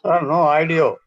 Sir, no audio.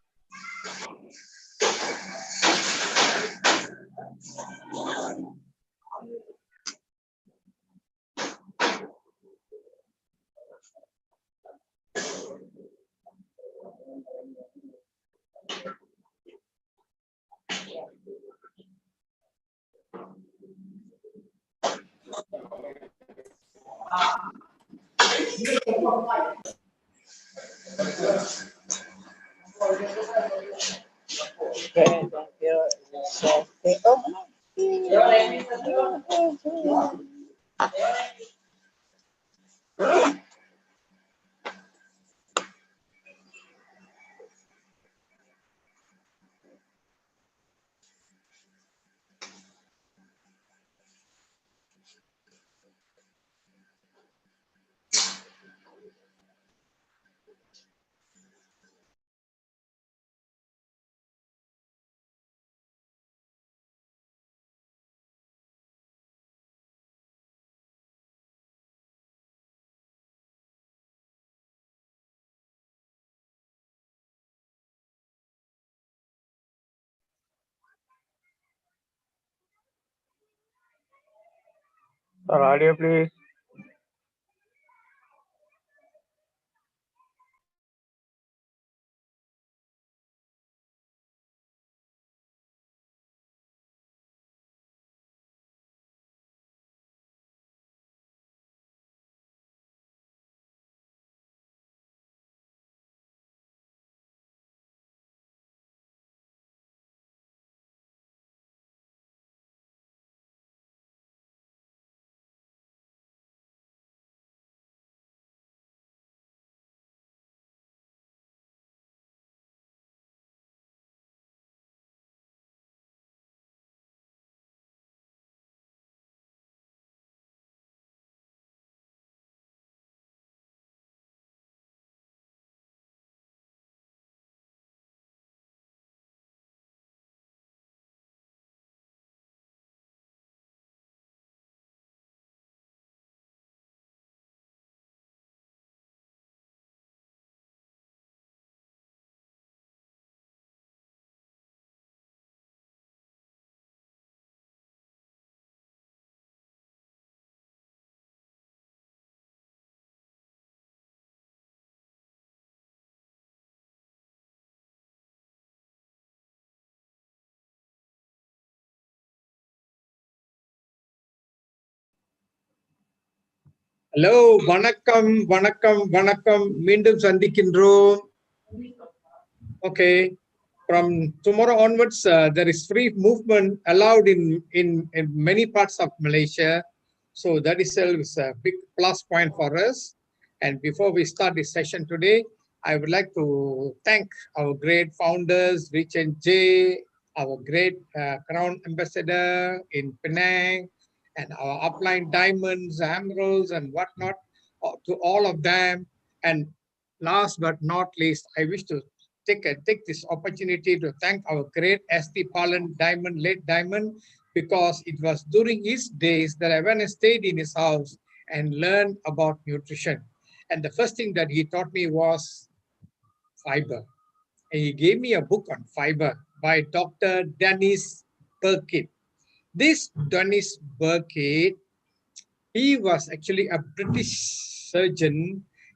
Sir, audio, please. Hello, வணக்கம் வணக்கம் வணக்கம் மீண்டும் சந்திக்கின்றோம். Okay, from tomorrow onwards there is free movement allowed in many parts of Malaysia, so that itself is a big plus point for us. And before we start this session today, I would like to thank our great founders Rich and Jay, our great Crown Ambassador in Penang, and our upline diamonds, emeralds, and whatnot, to all of them. And last but not least, I wish to take this opportunity to thank our great S.T. Palan Diamond, late Diamond, because it was during his days that I went and stayed in his house and learned about nutrition. And the first thing that he taught me was fiber. And he gave me a book on fiber by Dr. Dennis Burkitt. This Dennis Burkitt, he was actually a British surgeon.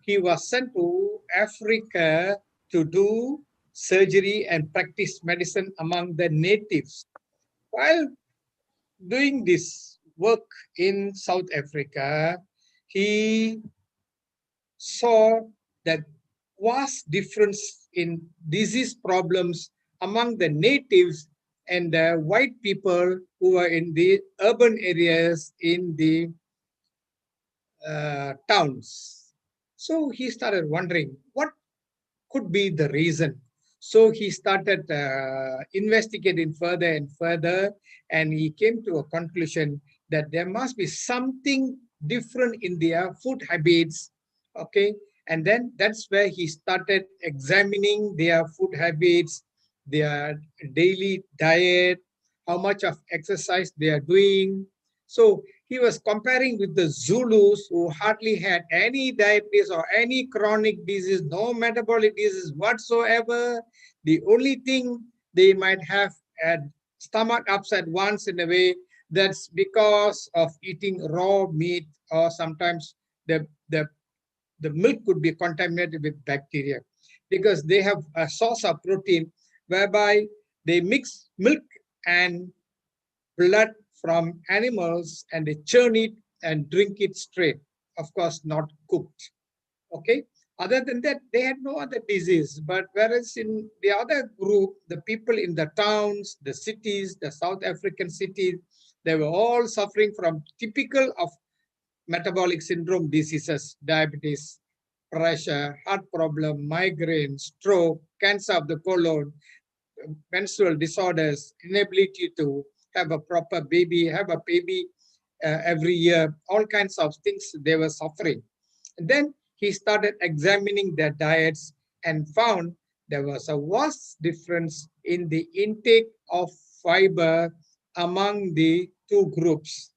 He was sent to Africa to do surgery and practice medicine among the natives. While doing this work in South Africa, he saw that vast difference in disease problems among the natives and the white people who are in the urban areas in the towns. So he started wondering, what could be the reason. So he started investigating further and further, and he came to a conclusion that there must be something different in their food habits. Okay, and then that's where he started examining their food habits, their daily diet, how much of exercise they are doing. So he was comparing with the Zulus who hardly had any diabetes or any chronic disease, no metabolic disease whatsoever. The only thing they might have had stomach upset once in a way, that's because of eating raw meat, or sometimes the milk could be contaminated with bacteria, because they have a source of protein whereby they mix milk and blood from animals and they churn it and drink it straight, of course not cooked. Okay, other than that they had no other disease. But whereas in the other group, the people in the towns, the cities, the South African cities, they were all suffering from typical of metabolic syndrome diseases: diabetes, pressure, heart problem, migraine, stroke, cancer of the colon, menstrual disorders, inability to have a proper baby, have a baby every year, all kinds of things they were suffering. And then he started examining their diets and found there was a vast difference in the intake of fiber among the two groups.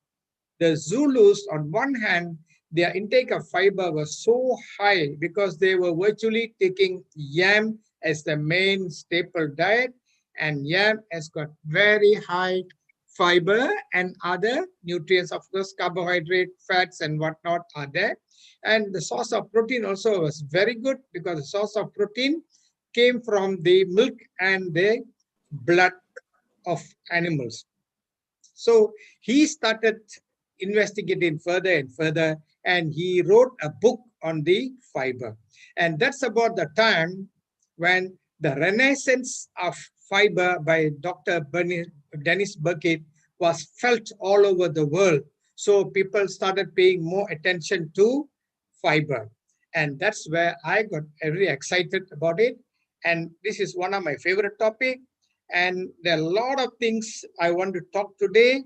The Zulus, on one hand, their intake of fiber was so high because they were virtually taking yam as the main staple diet, and yam has got very high fiber and other nutrients, of course, carbohydrate, fats, and whatnot are there. And the source of protein also was very good because the source of protein came from the milk and the blood of animals. So he started investigating further and further, and he wrote a book on the fiber. And that's about the time when the renaissance of fiber by Dr. Dennis Burkitt was felt all over the world. So people started paying more attention to fiber. And that's where I got very excited about it. And this is one of my favorite topics. And there are a lot of things I want to talk today,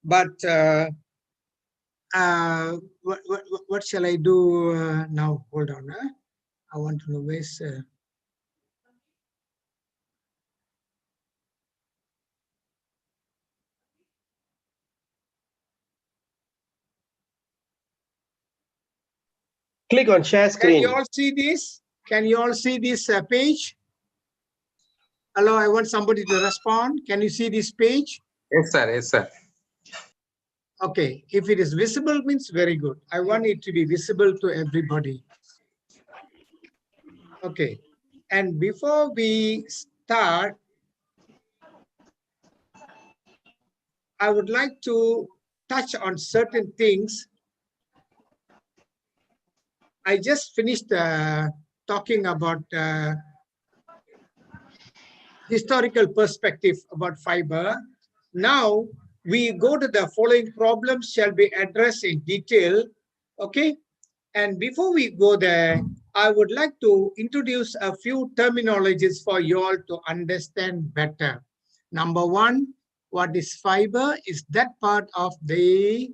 but what shall I do now? Hold on. I want to know where's. Click on share Can you screen. all see this? Can you all see this page? Hello, I want somebody to respond. Can you see this page? Yes, sir. Yes, sir. Okay, if it is visible, means very good. I want it to be visible to everybody. Okay, and before we start, I would like to touch on certain things. I just finished talking about historical perspective about fiber. Now we go to the following problems shall be addressed in detail. Okay, and before we go there, I would like to introduce a few terminologies for you all to understand better. Number one, what is fiber? Is that part of the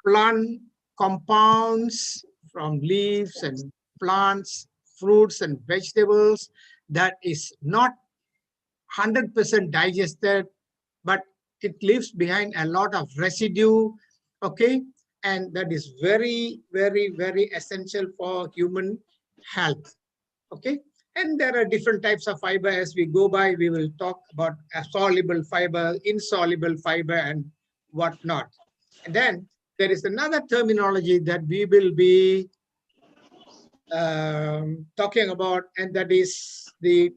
plant compounds from leaves and plants, fruits and vegetables that is not 100% digested, but it leaves behind a lot of residue, okay? And that is very, very, very essential for human health, okay? And there are different types of fiber. As we go by, we will talk about a soluble fiber, insoluble fiber, and whatnot. And then there is another terminology that we will be talking about, and that is the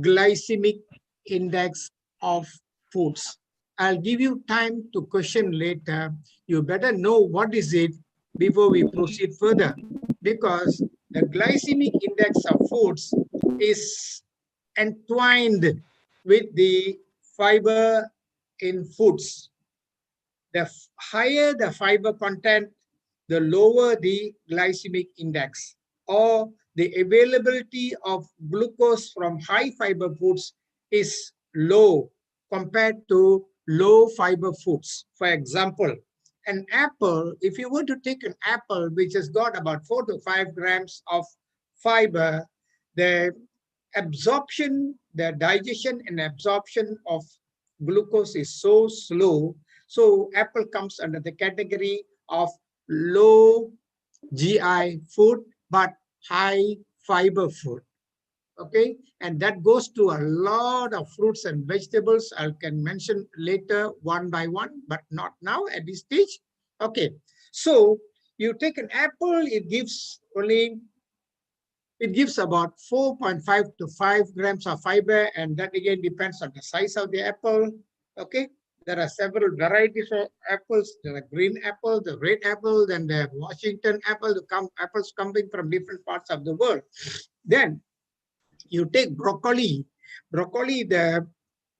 glycemic index of foods. I'll give you time to question later. You better know what is it before we proceed further, because the glycemic index of foods is entwined with the fiber in foods. The higher the fiber content, the lower the glycemic index, or the availability of glucose from high fiber foods is low compared to low fiber foods. For example, an apple, if you were to take an apple which has got about 4 to 5 grams of fiber, the absorption, the digestion and absorption of glucose is so slow. So apple comes under the category of low GI food, but high fiber food. Okay, and that goes to a lot of fruits and vegetables. I can mention later one by one, but not now at this stage. Okay, so you take an apple, it gives about 4.5 to 5 grams of fiber, and that again depends on the size of the apple. Okay, there are several varieties of apples. There are green apple, the red apple, then the Washington apple, apples coming from different parts of the world. Then you take broccoli. Broccoli, the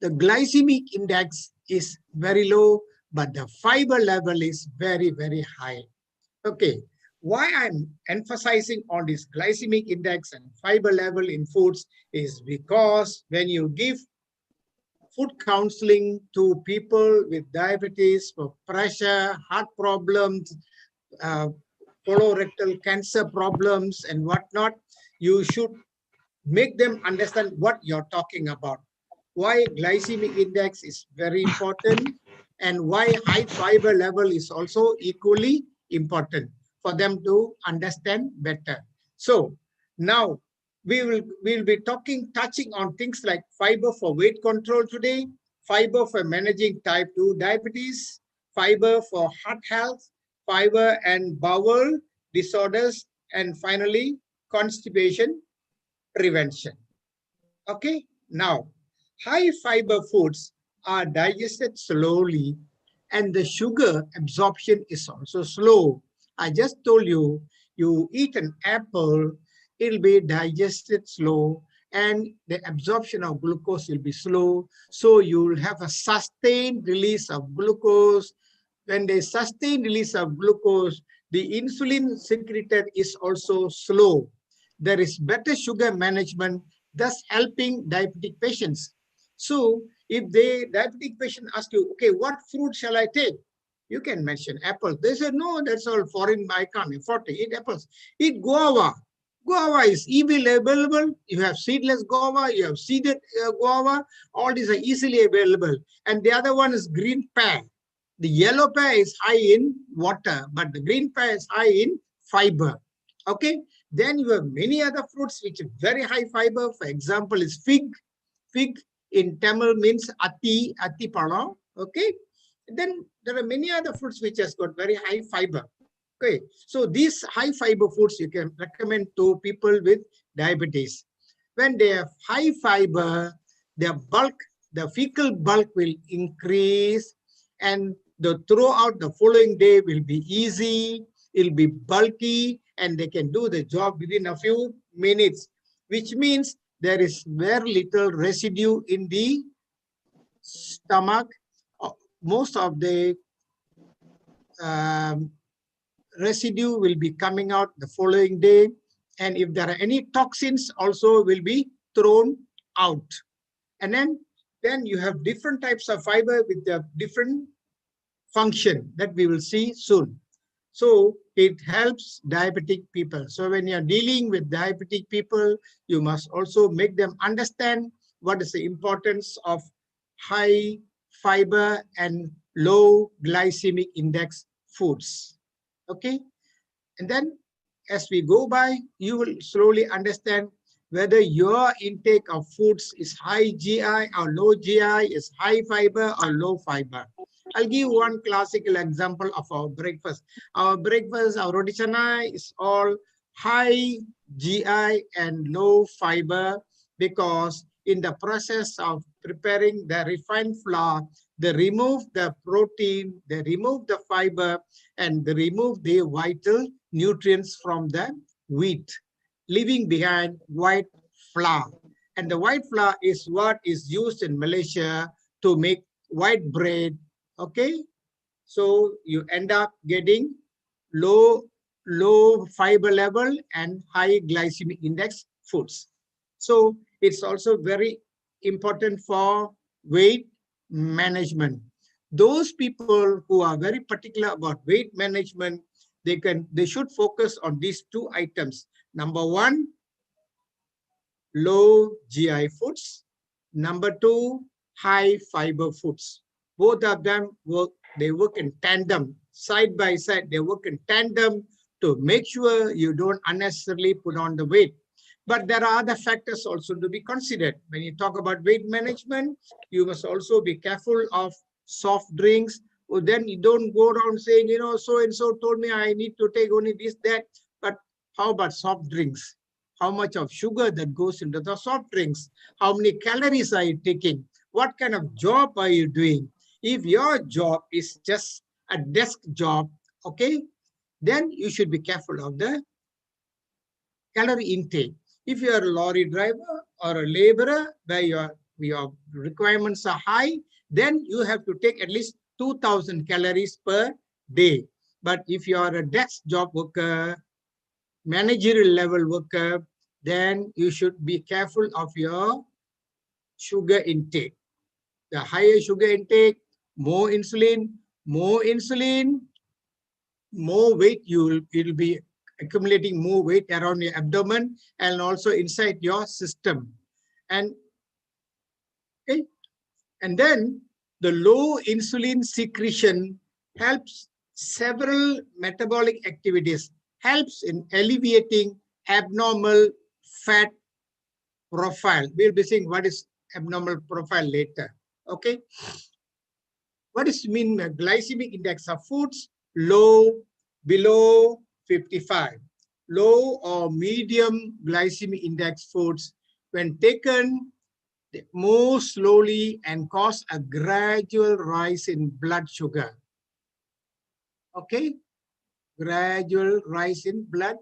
glycemic index is very low, but the fiber level is very, very high. Okay, why I'm emphasizing on this glycemic index and fiber level in foods is because when you give food counseling to people with diabetes, for pressure, heart problems, colorectal cancer problems and whatnot, you should make them understand what you're talking about. Why glycemic index is very important and why high fiber level is also equally important for them to understand better. So now we'll be touching on things like fiber for weight control today, fiber for managing type 2 diabetes, fiber for heart health, fiber and bowel disorders, and finally constipation prevention. Okay, now high fiber foods are digested slowly and the sugar absorption is also slow. I just told you, you eat an apple, it'll be digested slow and the absorption of glucose will be slow. So you'll have a sustained release of glucose. When there's sustained release of glucose, the insulin secreted is also slow. There is better sugar management, thus helping diabetic patients. So if the diabetic patient asks you, okay, what fruit shall I take? You can mention apple. They say, no, that's all foreign, I can't afford to eat apples. Eat guava. Guava is easily available. You have seedless guava, you have seeded guava. All these are easily available. And the other one is green pear. The yellow pear is high in water, but the green pear is high in fiber. Okay. Then you have many other fruits which are very high fiber. For example, is fig. Fig in Tamil means ati palam. Okay. Then there are many other fruits which has got very high fiber. Okay. So these high fiber foods you can recommend to people with diabetes. When they have high fiber, their bulk, the fecal bulk will increase, and throughout the following day will be easy. It'll be bulky and they can do the job within a few minutes, which means there is very little residue in the stomach. Most of the residue will be coming out the following day. And if there are any toxins also will be thrown out. And then you have different types of fiber with the different function that we will see soon. So it helps diabetic people. So when you're dealing with diabetic people, you must also make them understand what is the importance of high fiber and low glycemic index foods. Okay. And then as we go by, you will slowly understand whether your intake of foods is high GI or low GI, is high fiber or low fiber. I'll give one classical example of our breakfast. Our breakfast, our roti canai is all high GI and low fiber because in the process of preparing the refined flour, they remove the protein, they remove the fiber, and they remove the vital nutrients from the wheat, leaving behind white flour. And the white flour is what is used in Malaysia to make white bread. Okay, so you end up getting low low fiber level and high glycemic index foods. So it's also very important for weight management. Those people who are very particular about weight management, they should focus on these two items. Number one, low GI foods. Number two, high fiber foods. Both of them work in tandem, side by side. They work in tandem to make sure you don't unnecessarily put on the weight. But there are other factors also to be considered. When you talk about weight management, you must also be careful of soft drinks. Or then you don't go around saying, you know, so-and-so told me I need to take only this, that. But how about soft drinks? How much of sugar that goes into the soft drinks? How many calories are you taking? What kind of job are you doing? If your job is just a desk job, okay, then you should be careful of the calorie intake. If you are a lorry driver or a laborer where your requirements are high, then you have to take at least 2,000 calories per day. But if you are a desk job worker, managerial level worker, then you should be careful of your sugar intake. The higher sugar intake, more insulin, more weight, it'll be accumulating more weight around your abdomen and also inside your system. And okay, and then the low insulin secretion helps several metabolic activities, helps in alleviating abnormal fat profile. We'll be seeing what is abnormal profile later. Okay. What does it mean? Glycemic index of foods low, below 55. Low or medium glycemic index foods, when taken, they move slowly and cause a gradual rise in blood sugar. Okay, gradual rise in blood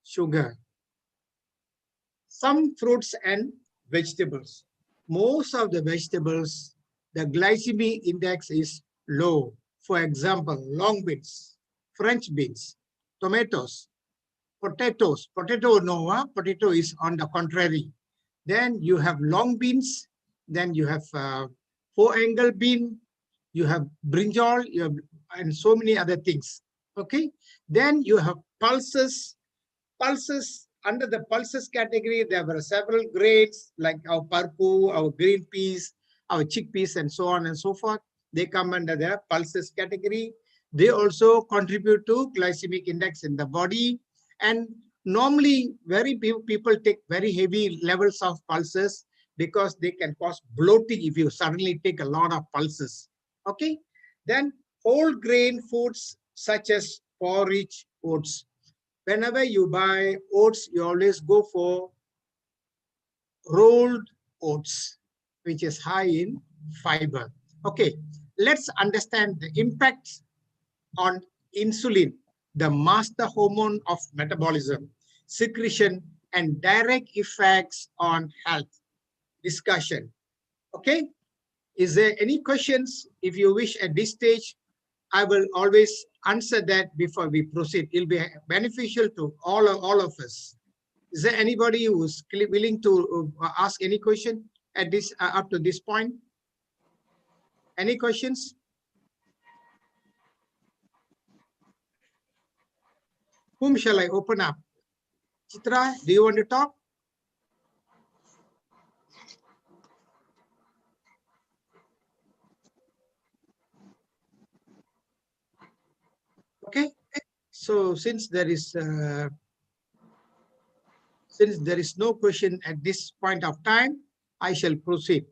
sugar. Some fruits and vegetables. Most of the vegetables, the glycemic index is low. For example, long beans, French beans, tomatoes, potatoes. Potato, no, potato is on the contrary. Then you have long beans, then you have four-angle bean, you have brinjal, you have, and so many other things. Okay. Then you have pulses. Pulses, under the pulses category, there were several grades like our parpu, our green peas, our chickpeas, and so on and so forth. They come under the pulses category. They also contribute to glycemic index in the body. And normally, very few people take very heavy levels of pulses because they can cause bloating if you suddenly take a lot of pulses. Okay. Then whole grain foods such as porridge, oats. Whenever you buy oats, you always go for rolled oats, which is high in fiber. Okay, let's understand the impact on insulin, the master hormone of metabolism, secretion, and direct effects on health. Discussion. Okay, is there any questions? If you wish at this stage, I will always answer that before we proceed. It'll be beneficial to all of us. Is there anybody who's willing to ask any question at this up to this point? Any questions? Whom shall I open up? Chitra, do you want to talk? Okay. So since there is no question at this point of time, I shall proceed.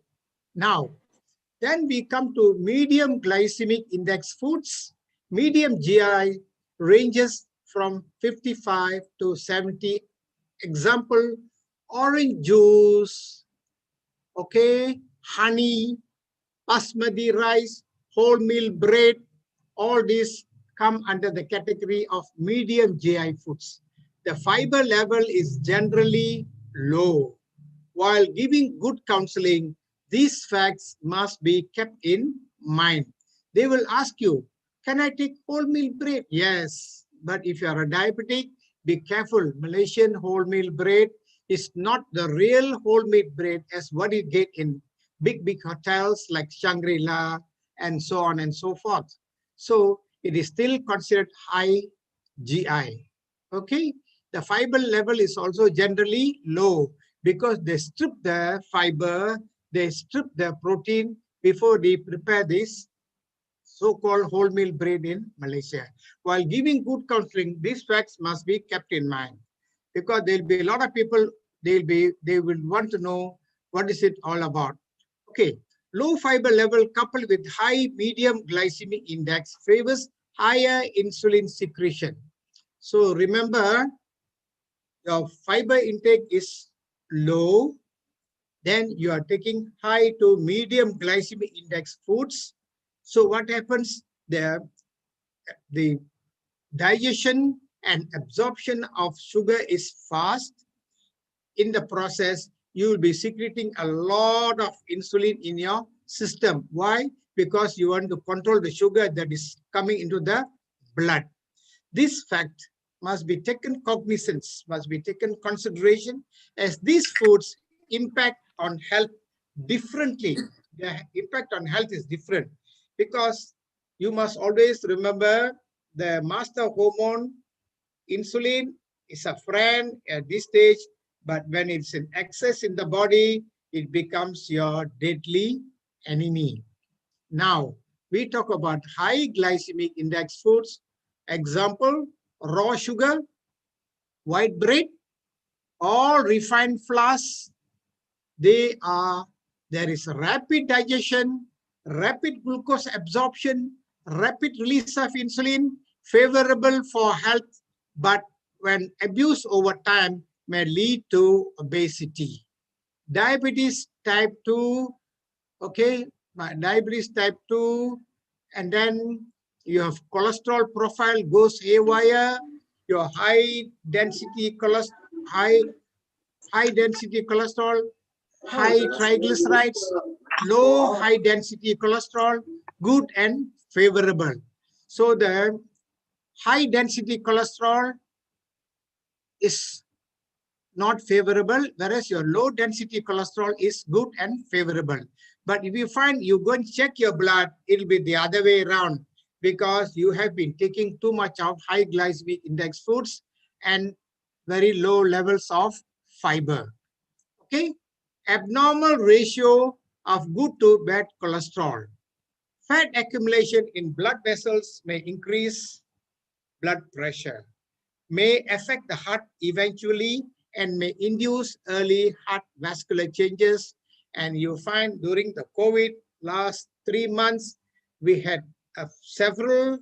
Now, then we come to medium glycemic index foods. Medium GI ranges from 55 to 70. Example, orange juice, okay, honey, basmati rice, wholemeal bread, all these come under the category of medium GI foods. The fiber level is generally low. While giving good counseling, these facts must be kept in mind. They will ask you, can I take wholemeal bread? Yes, But if you are a diabetic, be careful. Malaysian wholemeal bread is not the real wholemeal bread as what you get in big hotels like Shangri-La and so on and so forth. So it is still considered high GI. Okay, the fiber level is also generally low because they strip the fiber, they strip the protein before they prepare this so-called wholemeal bread in Malaysia. While giving good counseling, these facts must be kept in mind because there'll be a lot of people, they will want to know what is it all about. Okay, low fiber level coupled with high medium glycemic index favors higher insulin secretion. So remember, your fiber intake is low, then you are taking high to medium glycemic index foods. So what happens there? The digestion and absorption of sugar is fast. In the process, you will be secreting a lot of insulin in your system. Why? Because you want to control the sugar that is coming into the blood. This fact must be taken cognizance, must be taken consideration, as these foods impact on health differently. The impact on health is different because you must always remember the master hormone, insulin, is a friend at this stage, but when it's in excess in the body, it becomes your deadly enemy. Now, we talk about high glycemic index foods. Example, raw sugar, white bread, all refined flours. There is rapid digestion, rapid glucose absorption, rapid release of insulin, favorable for health, but when abused over time may lead to obesity. Diabetes type 2, okay, diabetes type 2, and then you have cholesterol profile goes haywire, your high density cholesterol, high triglycerides, low high density cholesterol, good and favorable. So the high density cholesterol is not favorable, whereas your low density cholesterol is good and favorable. But if you find you go and check your blood, it'll be the other way around because you have been taking too much of high glycemic index foods and very low levels of fiber. Okay, abnormal ratio of good to bad cholesterol. Fat accumulation in blood vessels may increase blood pressure, may affect the heart eventually, and may induce early heart vascular changes. And you find during the COVID last 3 months, we had several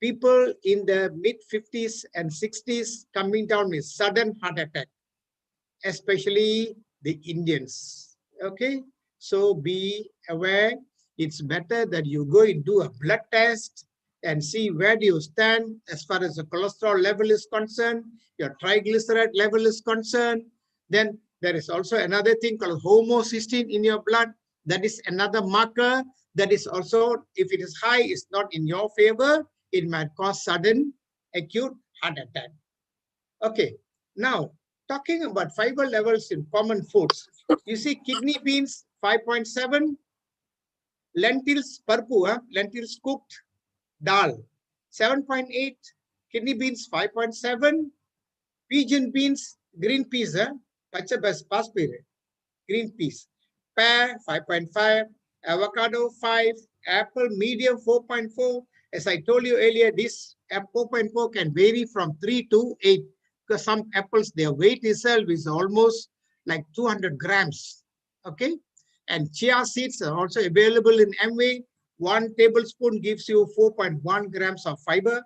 people in the mid 50s and 60s coming down with sudden heart attack, especially the Indians. Okay, so be aware. It's better that you go and do a blood test and see where do you stand as far as the cholesterol level is concerned, your triglyceride level is concerned. Then there is also another thing called homocysteine in your blood. That is another marker that is also, if it is high, it's not in your favor. It might cause sudden acute heart attack. Okay, now talking about fiber levels in common foods. You see kidney beans 5.7, lentils, parpu, lentils cooked, dal 7.8, kidney beans 5.7, pigeon beans, green peas, green peas, pear 5.5, avocado 5, apple medium 4.4. As I told you earlier, this 4.4 can vary from 3 to 8 because some apples, their weight itself is almost like 200 grams. Okay, and chia seeds are also available in Amway. 1 tablespoon gives you 4.1 grams of fiber.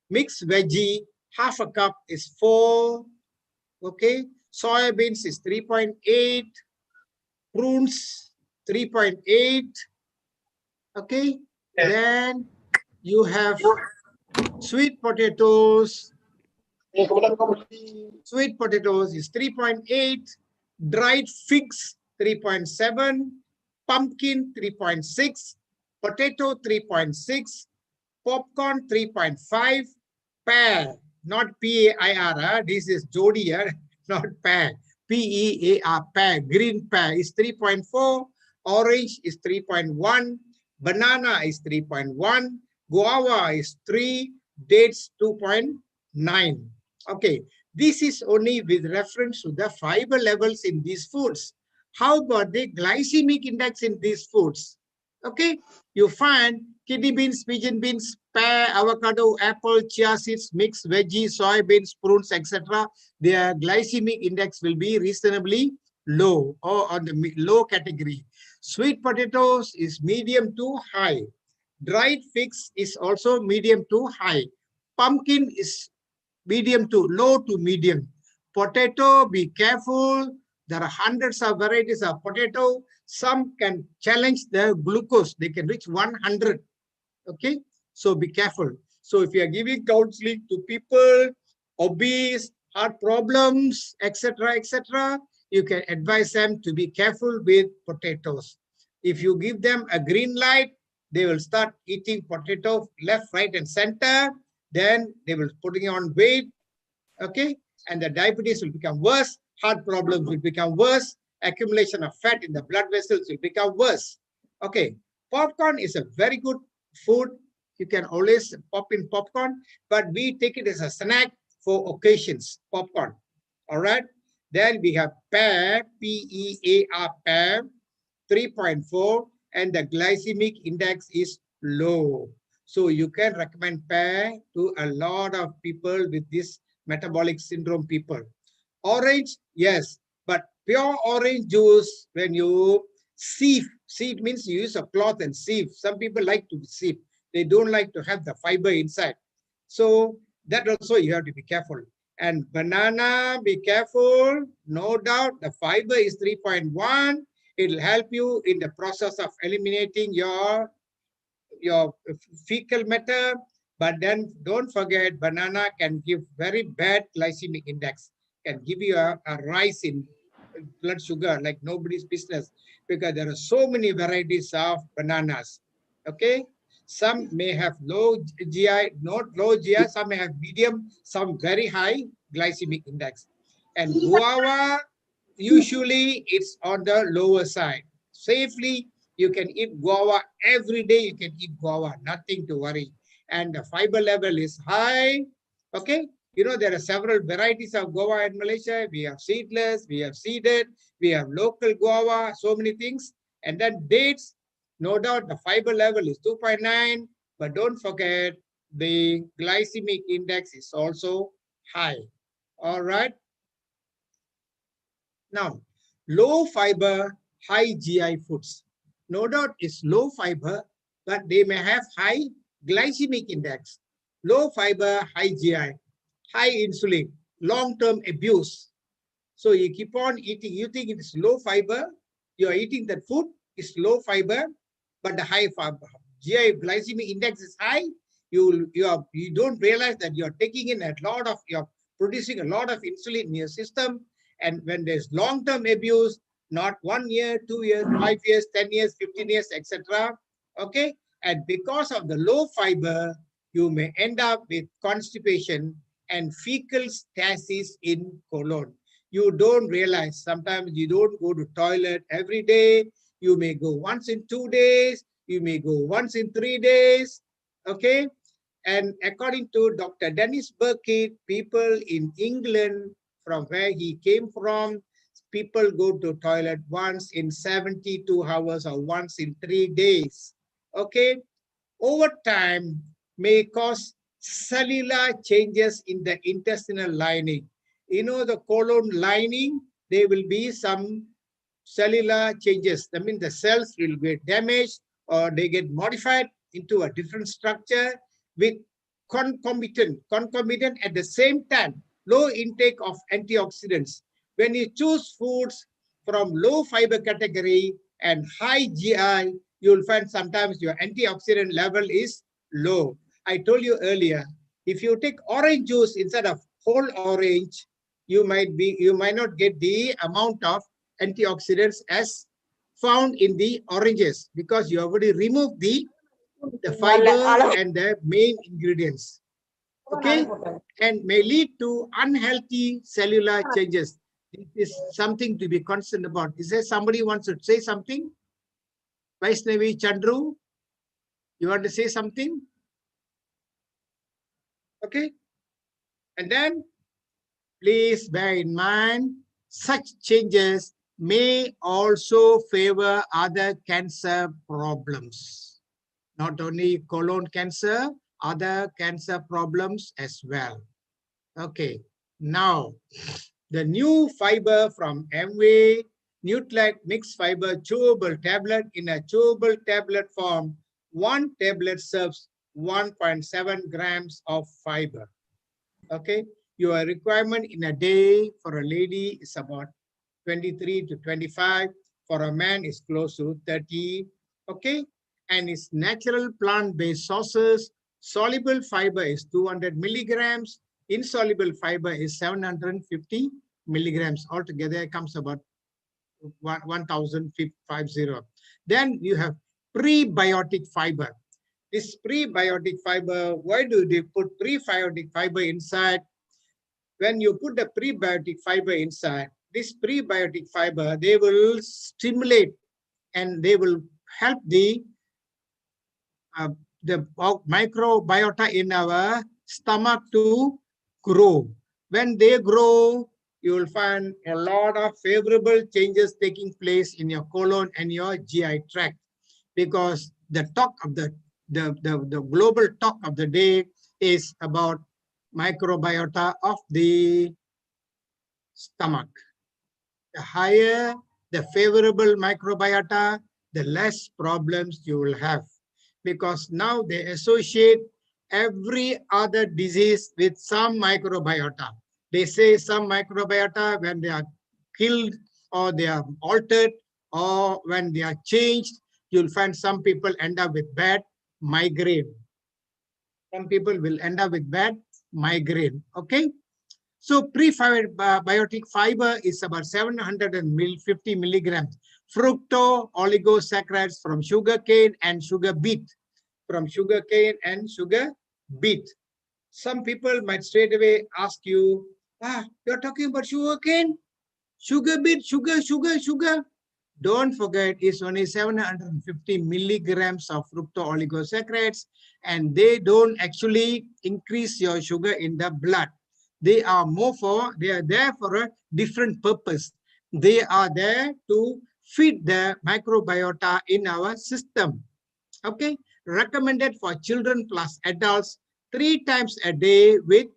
Mixed veggie, half a cup is 4. Okay, soya beans is 3.8. Prunes 3.8. Okay, then you have sweet potatoes. Sweet potatoes is 3.8. Dried figs 3.7. Pumpkin 3.6. Potato 3.6. Popcorn 3.5. pear, not P-A-I-R. This is Jodi, not pear. P-E-A-R, pear. Green pear is 3.4. Orange is 3.1. Banana is 3.1. Guava is 3. Dates 2.9. Okay, this is only with reference to the fiber levels in these foods. How about the glycemic index in these foods? Okay, you find kidney beans, pigeon beans, pear, avocado, apple, chia seeds, mixed veggies, soybeans, prunes, etc. Their glycemic index will be reasonably low or on the low category. Sweet potatoes is medium to high. Dried figs is also medium to high. Pumpkin is medium to low to medium. Potato, be careful. There are hundreds of varieties of potato. Some can challenge the glucose. They can reach 100. Okay, so be careful. So if you are giving counseling to people, obese, heart problems, etc., etc., you can advise them to be careful with potatoes. If you give them a green light, they will start eating potato left, right, and center. Then they will putting on weight. Okay, and the diabetes will become worse. Heart problems will become worse. Accumulation of fat in the blood vessels will become worse. Okay, popcorn is a very good food. You can always pop in popcorn, but we take it as a snack for occasions. Popcorn. All right. Then we have pear, P-E-A-R, pear, 3.4, and the glycemic index is low. So you can recommend pear to a lot of people with this metabolic syndrome people. Orange, yes, but pure orange juice, when you sieve means you use a cloth and sieve. Some people like to sieve. They don't like to have the fiber inside. So that also you have to be careful. And banana, be careful. No doubt the fiber is 3.1. It will help you in the process of eliminating your fecal matter. But then don't forget, banana can give very bad glycemic index, can give you a rise in blood sugar like nobody's business, because there are so many varieties of bananas. Okay, some may have low GI, not low GI, some may have medium, some very high glycemic index. And guava, usually it's on the lower side. Safely, you can eat guava every day. You can eat guava, nothing to worry. And the fiber level is high. Okay, you know, there are several varieties of guava in Malaysia. We have seedless, we have seeded, we have local guava, so many things. And then dates, no doubt the fiber level is 2.9, but don't forget the glycemic index is also high. All right. Now, low fiber, high GI foods. No doubt it's low fiber, but they may have high glycemic index. Low fiber, high GI, high insulin, long-term abuse. So you keep on eating, you think it is low fiber, you are eating that food, is low fiber, but the high fiber, GI glycemic index is high. You don't realize that you're taking in a lot of, you're producing a lot of insulin in your system. And when there's long-term abuse, not 1 year, 2 years, 5 years, 10 years, 15 years, etc. Okay. And because of the low fiber, you may end up with constipation and fecal stasis in colon. You don't realize, sometimes you don't go to toilet every day. You may go once in 2 days. You may go once in 3 days. Okay. And according to Dr. Dennis Burkitt, people in England, from where he came from, people go to toilet once in 72 hours or once in 3 days. Okay. Over time may cause cellular changes in the intestinal lining. You know, the colon lining, there will be some cellular changes. That means the cells will get damaged or they get modified into a different structure with concomitant at the same time, low intake of antioxidants. When you choose foods from low fiber category and high GI, you will find sometimes your antioxidant level is low. I told you earlier, if you take orange juice instead of whole orange, you might not get the amount of antioxidants as found in the oranges, because you already removed the fiber and the main ingredients. okay, and may lead to unhealthy cellular changes. This is something to be concerned about. Is there somebody who wants to say something? Vaishnavi, Chandru, you want to say something? Okay, and then please bear in mind, such changes may also favor other cancer problems. Not only colon cancer, other cancer problems as well. Okay, now the new fiber from Amway, Nutrient Mixed Fiber Chewable Tablet in a chewable tablet form. One tablet serves 1.7 grams of fiber. Okay, your requirement in a day for a lady is about 23 to 25. For a man is close to 30. Okay, and it's natural plant-based sources. Soluble fiber is 200 milligrams. Insoluble fiber is 750 milligrams. Altogether, it comes about 1,050. Then you have prebiotic fiber. This prebiotic fiber, why do they put prebiotic fiber inside? When you put the prebiotic fiber inside, this prebiotic fiber, they will stimulate and they will help the microbiota in our stomach to grow. When they grow, you will find a lot of favorable changes taking place in your colon and your GI tract, because the talk of the global talk of the day is about microbiota of the stomach. The higher the favorable microbiota, the less problems you will have, because now they associate every other disease with some microbiota. They say some microbiota, when they are killed or they are altered or when they are changed, you'll find some people end up with bad migraine. Some people will end up with bad migraine. Okay. So prebiotic fiber is about 750 milligrams. Fructo oligosaccharides from sugarcane and sugar beet. From sugarcane and sugar beet. Some people might straight away ask you, you're talking about sugarcane? Sugar beet, sugar. Don't forget, it's only 750 milligrams of fructo oligosaccharides, and they don't actually increase your sugar in the blood. They are there for a different purpose. They are there to feed the microbiota in our system. Okay, recommended for children plus adults 3 times a day with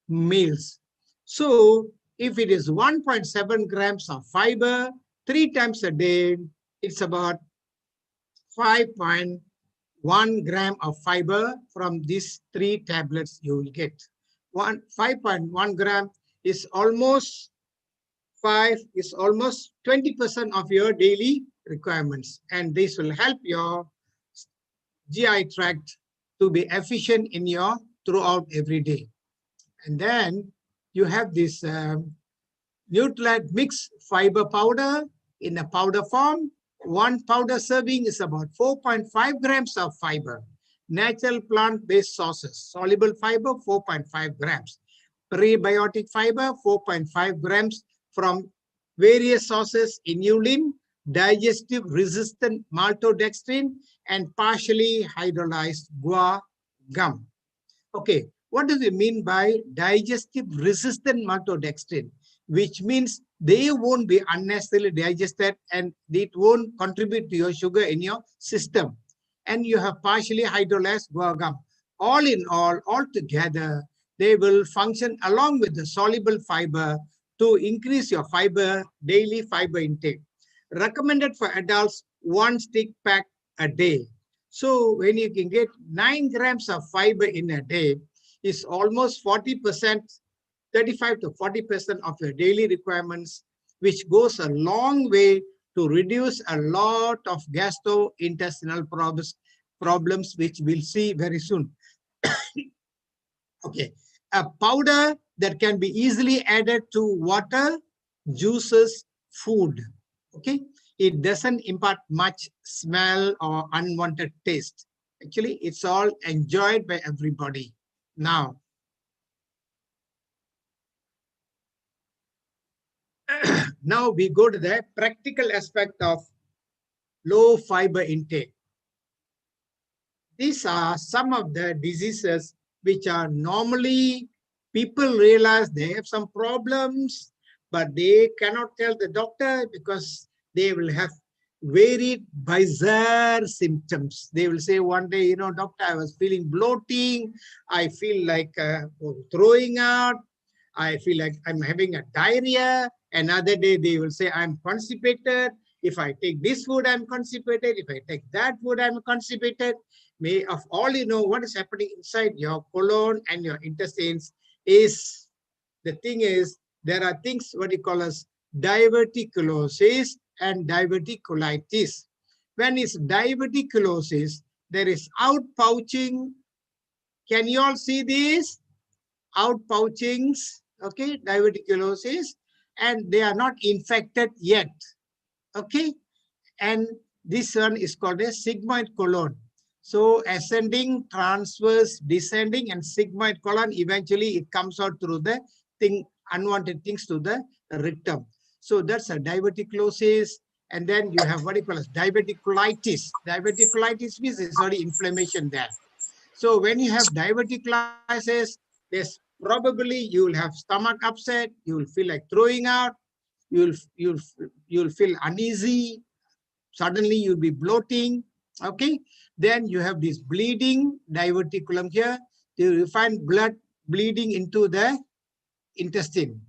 meals. So if it is 1.7 grams of fiber 3 times a day, it's about 5.1 gram of fiber from these 3 tablets you will get. 5.1 gram is almost 20% of your daily requirements, and this will help your GI tract to be efficient in your throughout every day. And then you have this Nutrient Mixed Fiber Powder in a powder form. 1 powder serving is about 4.5 grams of fiber. Natural plant-based sources. Soluble fiber, 4.5 grams. Prebiotic fiber, 4.5 grams from various sources: inulin, digestive resistant maltodextrin, and partially hydrolyzed guar gum. Okay, what does it mean by digestive resistant maltodextrin? Which means they won't be unnecessarily digested and it won't contribute to your sugar in your system. And you have partially hydrolyzed guar gum. All in all together, they will function along with the soluble fiber to increase your daily fiber intake. Recommended for adults, 1 stick pack a day. So when you can get 9 grams of fiber in a day, is almost 40%, 35 to 40% of your daily requirements, which goes a long way to reduce a lot of gastrointestinal problems, which we'll see very soon. Okay, a powder that can be easily added to water, juices, food. Okay, it doesn't impart much smell or unwanted taste. Actually, it's all enjoyed by everybody. Now, Now we go to the practical aspect of low fiber intake. These are some of the diseases which are normally people realize they have some problems, but they cannot tell the doctor because they will have very bizarre symptoms. They will say one day, you know, doctor, I was feeling bloating. I feel like throwing out. I feel like I'm having a diarrhea. Another day they will say I'm constipated. If I take this food, I'm constipated. If I take that food, I'm constipated. May of all you know what is happening inside your colon and your intestines is, the thing is, there are things what you call as diverticulosis and diverticulitis. When it's diverticulosis, there is outpouching. Can you all see this? Outpouchings, okay, diverticulosis, and they are not infected yet, okay? And this one is called a sigmoid colon. So ascending, transverse, descending, and sigmoid colon, eventually it comes out through the thing, unwanted things to the rectum. So that's a diverticulosis. And then you have what you call as diverticulitis. Diverticulitis means there's already inflammation there. So when you have diverticulitis, there's probably you will have stomach upset, you will feel like throwing out, you'll feel uneasy, suddenly you'll be bloating, okay? Then you have this bleeding diverticulum here. You find blood bleeding into the intestine.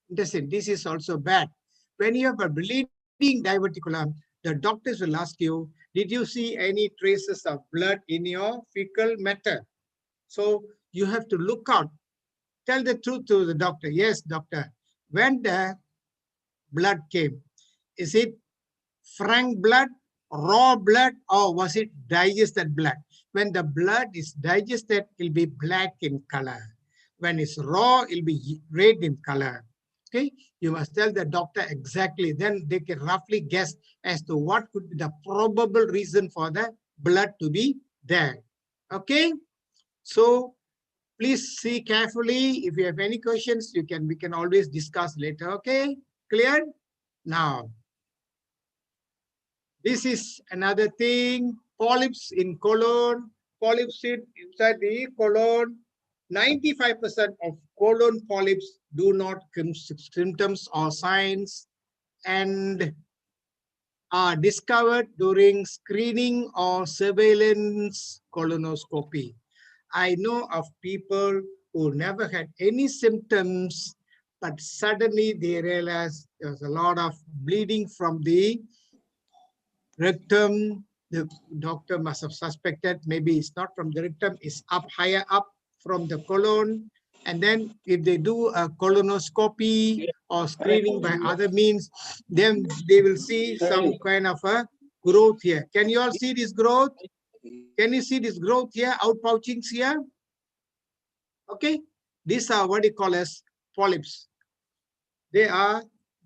This is also bad. When you have a bleeding diverticulum, the doctors will ask you, did you see any traces of blood in your fecal matter? So you have to look out. Tell the truth to the doctor. Yes, doctor. When the blood came, is it frank blood, raw blood, or was it digested blood? When the blood is digested, it will be black in color. When it's raw, it will be red in color. Okay, you must tell the doctor exactly. Then they can roughly guess as to what could be the probable reason for the blood to be there. Okay, so please see carefully. If you have any questions, we can always discuss later. Okay, clear? Now, this is another thing. Polyps in colon. Polyps sit inside the colon. 95% of colon polyps do not give symptoms or signs and are discovered during screening or surveillance colonoscopy. I know of people who never had any symptoms, but suddenly they realize there's a lot of bleeding from the rectum. The doctor must have suspected maybe it's not from the rectum, it's up higher up from the colon. And then if they do a colonoscopy or screening by other means, then they will see some kind of a growth here. Can you all see this growth? Can you see this growth here, outpouchings here? Okay, these are what you call as polyps. They are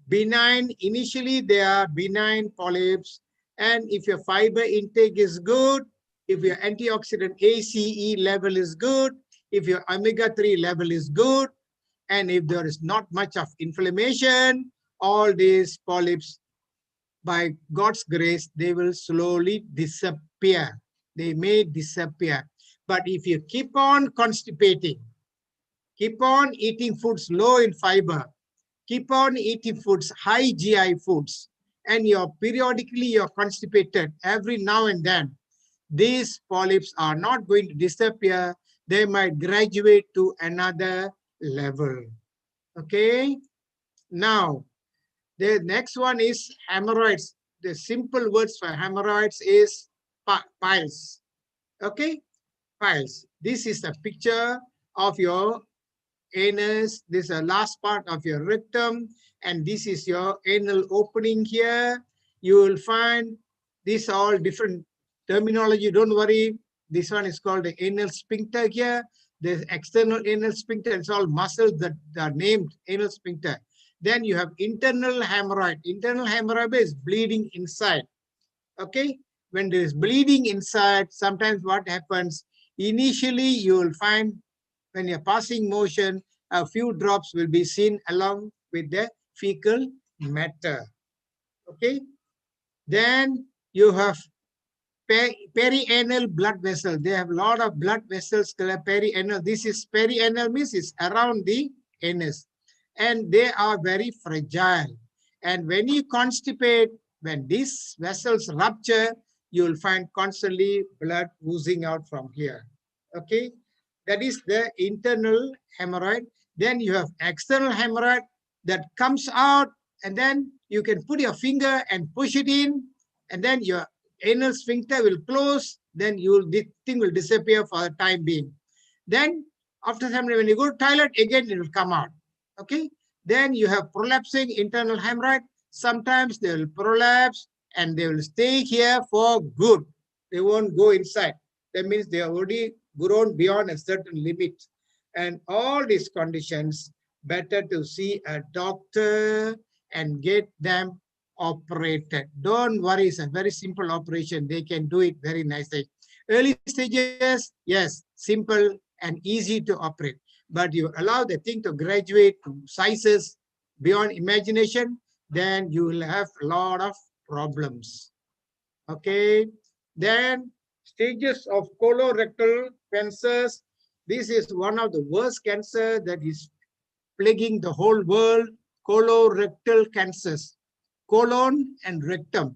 benign. Initially, they are benign polyps. And if your fiber intake is good, if your antioxidant ACE level is good, if your omega-3 level is good, and if there is not much of inflammation, all these polyps, by God's grace, they will slowly disappear. They may disappear. But if you keep on constipating, keep on eating foods low in fiber, keep on eating foods, high GI foods, and periodically you're constipated every now and then, these polyps are not going to disappear. They might graduate to another level. Okay. Now, the next one is hemorrhoids. The simple words for hemorrhoids is piles. Okay, piles. This is a picture of your anus. This is the last part of your rectum, and this is your anal opening here. You will find these are all different terminology. Don't worry. This one is called the anal sphincter here. The external anal sphincter, it's all muscles that are named anal sphincter. Then you have internal hemorrhoid. Internal hemorrhoid is bleeding inside. Okay, when there is bleeding inside, sometimes what happens, initially you will find when you're passing motion, a few drops will be seen along with the fecal matter. Okay. Then you have perianal blood vessel. They have a lot of blood vessels called perianal. This is perianal means it's around the anus, and they are very fragile. And when you constipate, when these vessels rupture, you will find constantly blood oozing out from here. Okay, that is the internal hemorrhoid. Then you have external hemorrhoid that comes out, and then you can put your finger and push it in, and then your anal sphincter will close, then this thing will disappear for the time being. Then after some time, when you go to toilet, again it will come out. Okay. Then you have prolapsing internal hemorrhoid. Sometimes they will prolapse and they will stay here for good. They won't go inside. That means they have already grown beyond a certain limit. And all these conditions, better to see a doctor and get them operated. Don't worry, it's a very simple operation. They can do it very nicely. Early stages, yes, simple and easy to operate. But you allow the thing to graduate to sizes beyond imagination, then you will have a lot of problems. Okay. Then stages of colorectal cancers. This is one of the worst cancer that is plaguing the whole world. Colorectal cancers, colon and rectum.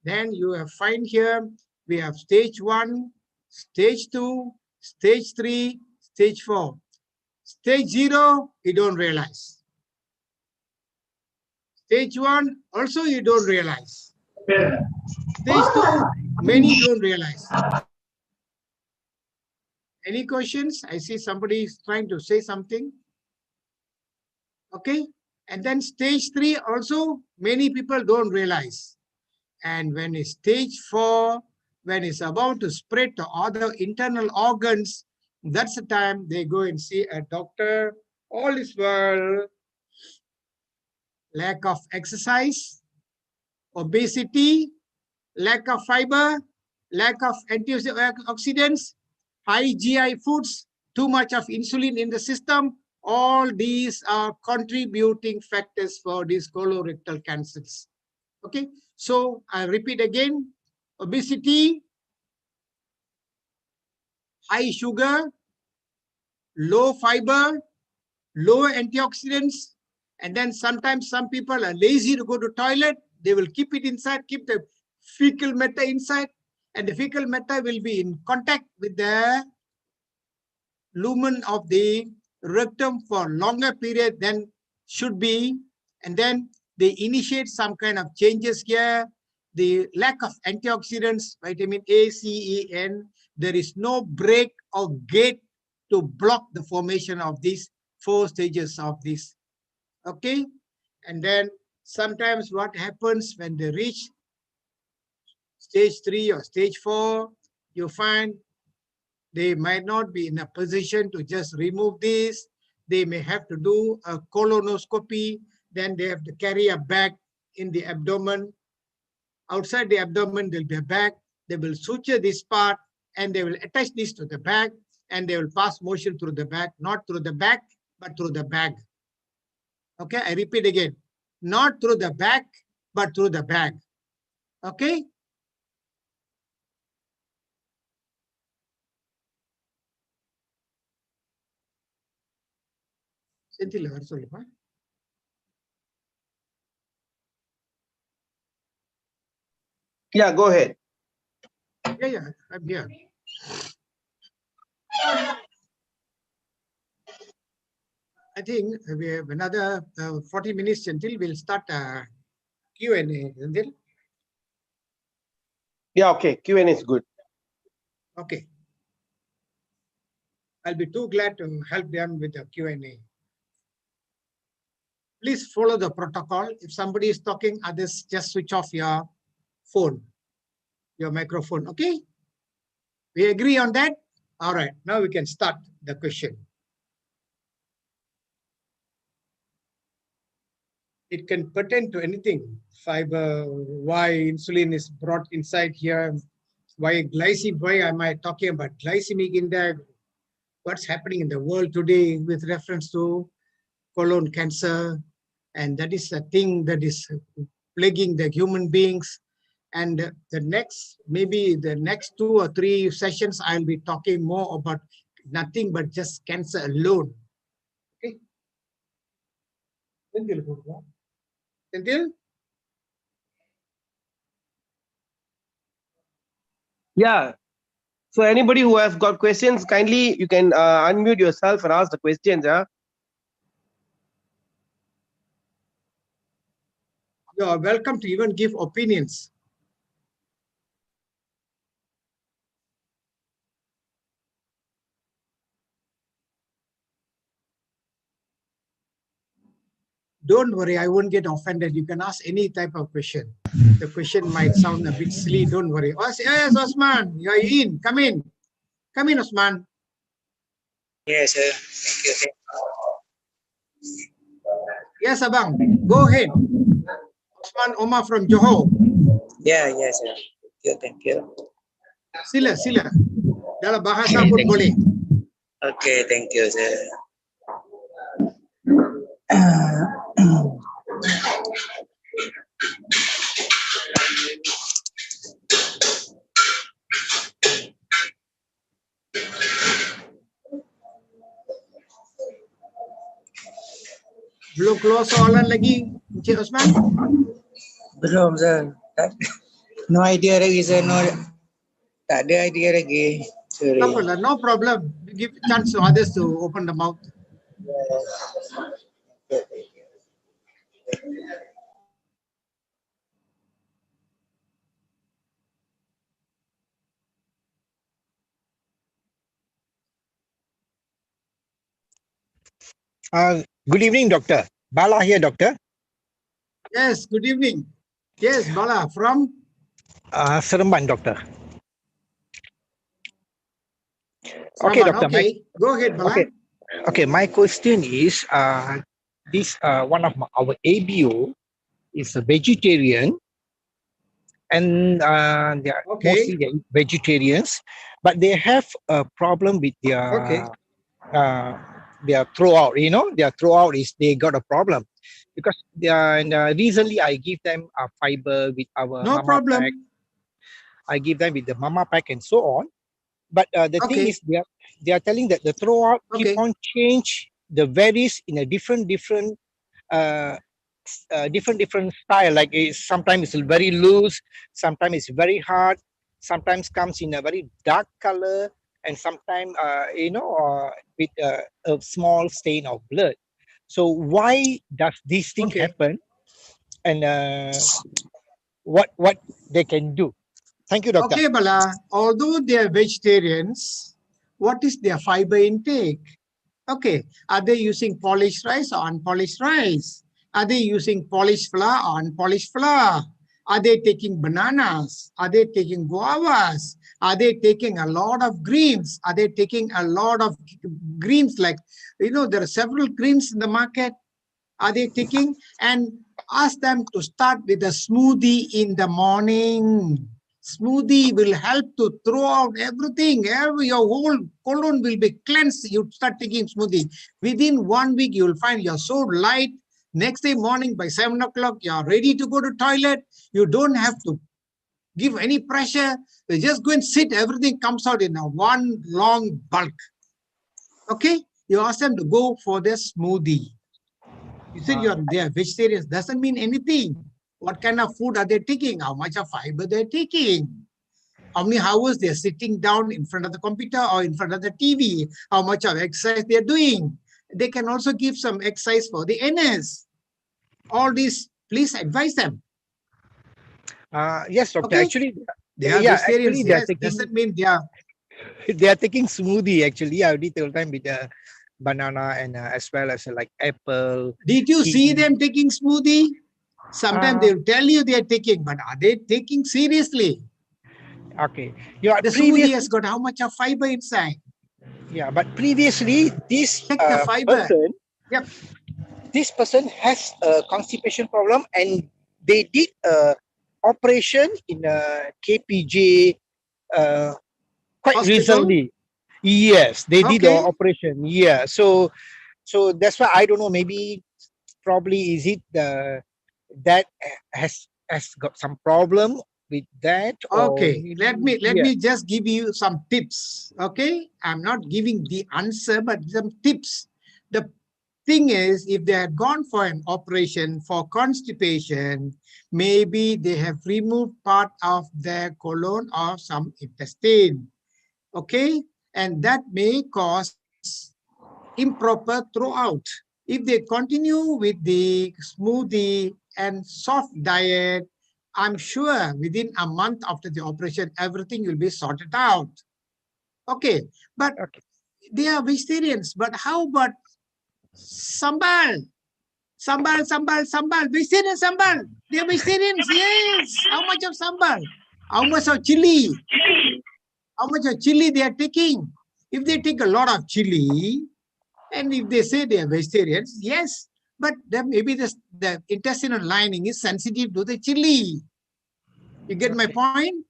Then you have find here, we have stage 1, stage 2, stage 3, stage 4. Stage 0, you don't realize. Stage 1, also you don't realize. Stage 2, many don't realize. Any questions? I see somebody is trying to say something. Okay. And then stage 3 also, many people don't realize. And when it's stage 4, when it's about to spread to other internal organs, that's the time they go and see a doctor. All is well. Lack of exercise, obesity, lack of fiber, lack of antioxidants, high GI foods, too much of insulin in the system. All these are contributing factors for these colorectal cancers. Okay, so I repeat again, obesity, high sugar, low fiber, low antioxidants, and then sometimes some people are lazy to go to toilet. They will keep it inside, keep the fecal matter inside, and the fecal matter will be in contact with the lumen of the rectum for longer period than should be, and then they initiate some kind of changes here. The lack of antioxidants, vitamin A, C, E, N, there is no break or gate to block the formation of these 4 stages of this. Okay, and then sometimes what happens when they reach stage 3 or stage 4, you find they might not be in a position to just remove this. They may have to do a colonoscopy. Then they have to carry a bag in the abdomen. Outside the abdomen, there'll be a bag. They will suture this part and they will attach this to the bag and they will pass motion through the bag, not through the back, but through the bag. Okay, I repeat again, not through the back, but through the bag. Okay. Yeah, go ahead. Yeah, I'm here. I think we have another 40 minutes until we'll start Q&A. Yeah, okay. Q&A is good. Okay. I'll be too glad to help them with the Q&A. Please follow the protocol. If somebody is talking, others just switch off your phone, your microphone. Okay? We agree on that? All right. Now we can start the question. It can pertain to anything. Fiber, why insulin is brought inside here, why am I talking about glycemic index, what's happening in the world today with reference to colon cancer, And that is a thing that is plaguing the human beings. And the next, maybe the next 2 or 3 sessions, I'll be talking more about nothing but just cancer alone. Okay. Until Yeah. So anybody who has got questions, kindly you can unmute yourself and ask the questions. Yeah. you are welcome to even give opinions. Don't worry, I won't get offended. You can ask any type of question. The question might sound a bit silly. Don't worry. Yes, Osman, you're in. Come in. Come in, Osman. Yes, sir. Thank you. Yes, Abang. Go ahead. Osman Omar from Johor. Yeah, yes, sir. Thank you. Sila. Dalam bahasa pun boleh. Okay, thank you, sir. Belum keluar soalan lagi, Encik Osman? Belum, sir. No idea lagi, sir. No, tak ada idea lagi. Sorry. Tak apalah, no problem. Give chance to others to open the mouth. Good evening, Doctor. Bala here, Doctor. Yes, good evening. Yes, Bala from? Seremban, Doctor. Okay, Saman. Doctor. Okay, go ahead, Bala. Okay. My question is, this one of our ABO is a vegetarian, and they are mostly they're vegetarians, but they have a problem with their throat. You know, their throat is they got a problem because they are. And recently, I give them a fiber with our No mama problem. pack. I give them with the mama pack and so on. But the thing is, they are telling that the throat keep on change. The varies in a different style. Like sometimes it's very loose, sometimes it's very hard, sometimes comes in a very dark color, and sometimes with a small stain of blood. So why does this thing happen? And what they can do? Thank you, Doctor. Okay, Bala. Although they are vegetarians, what is their fiber intake? Okay. Are they using polished rice or unpolished rice? Are they using polished flour or unpolished flour? Are they taking bananas? Are they taking guavas? Are they taking a lot of greens? Are they taking a lot of greens? Like, there are several greens in the market. Are they taking? And ask them to start with a smoothie in the morning. Smoothie will help to throw out everything. Your whole colon will be cleansed. You start taking smoothie. Within 1 week, you will find you're so light. Next day morning by 7 o'clock, you're ready to go to toilet. You don't have to give any pressure. You just go and sit. Everything comes out in a one long bulk. Okay? You ask them to go for their smoothie. You said they are vegetarians. Doesn't mean anything. What kind of food are they taking? How much of fiber they're taking? How many hours they're sitting down in front of the computer or in front of the TV? How much of exercise they're doing? They can also give some exercise for the NS. All these, please advise them. Yes, Doctor. Okay? Actually, They are vegetarians. Yes, doesn't mean they are taking smoothie. Actually, I already told them with the banana and as well as like apple. Did you see them taking smoothie? Sometimes they'll tell you they are taking, but are they taking seriously? Okay. The smoothie has got how much of fiber inside? Yeah, but previously this check the fiber. person, this person has a constipation problem, and they did a operation in a KPJ quite Hospital? recently. Yes, they did the operation. Yeah, so that's why I don't know. Maybe probably is it the that has got some problem with that, or Okay, let yeah. me just give you some tips. Okay, I'm not giving the answer, but some tips. The thing is, if they had gone for an operation for constipation, maybe they have removed part of their colon or some intestine. Okay, and that may cause improper throughout. If they continue with the smoothie and soft diet, I'm sure within a month after the operation, everything will be sorted out. Okay, but Okay. they are vegetarians. But how about sambal? Sambal. Vegetarian sambal. They are vegetarians. Yes. How much of sambal? How much of chili? How much of chili they are taking? If they take a lot of chili, and if they say they are vegetarians, yes, but then maybe the intestinal lining is sensitive to the chili. You get my Okay. point?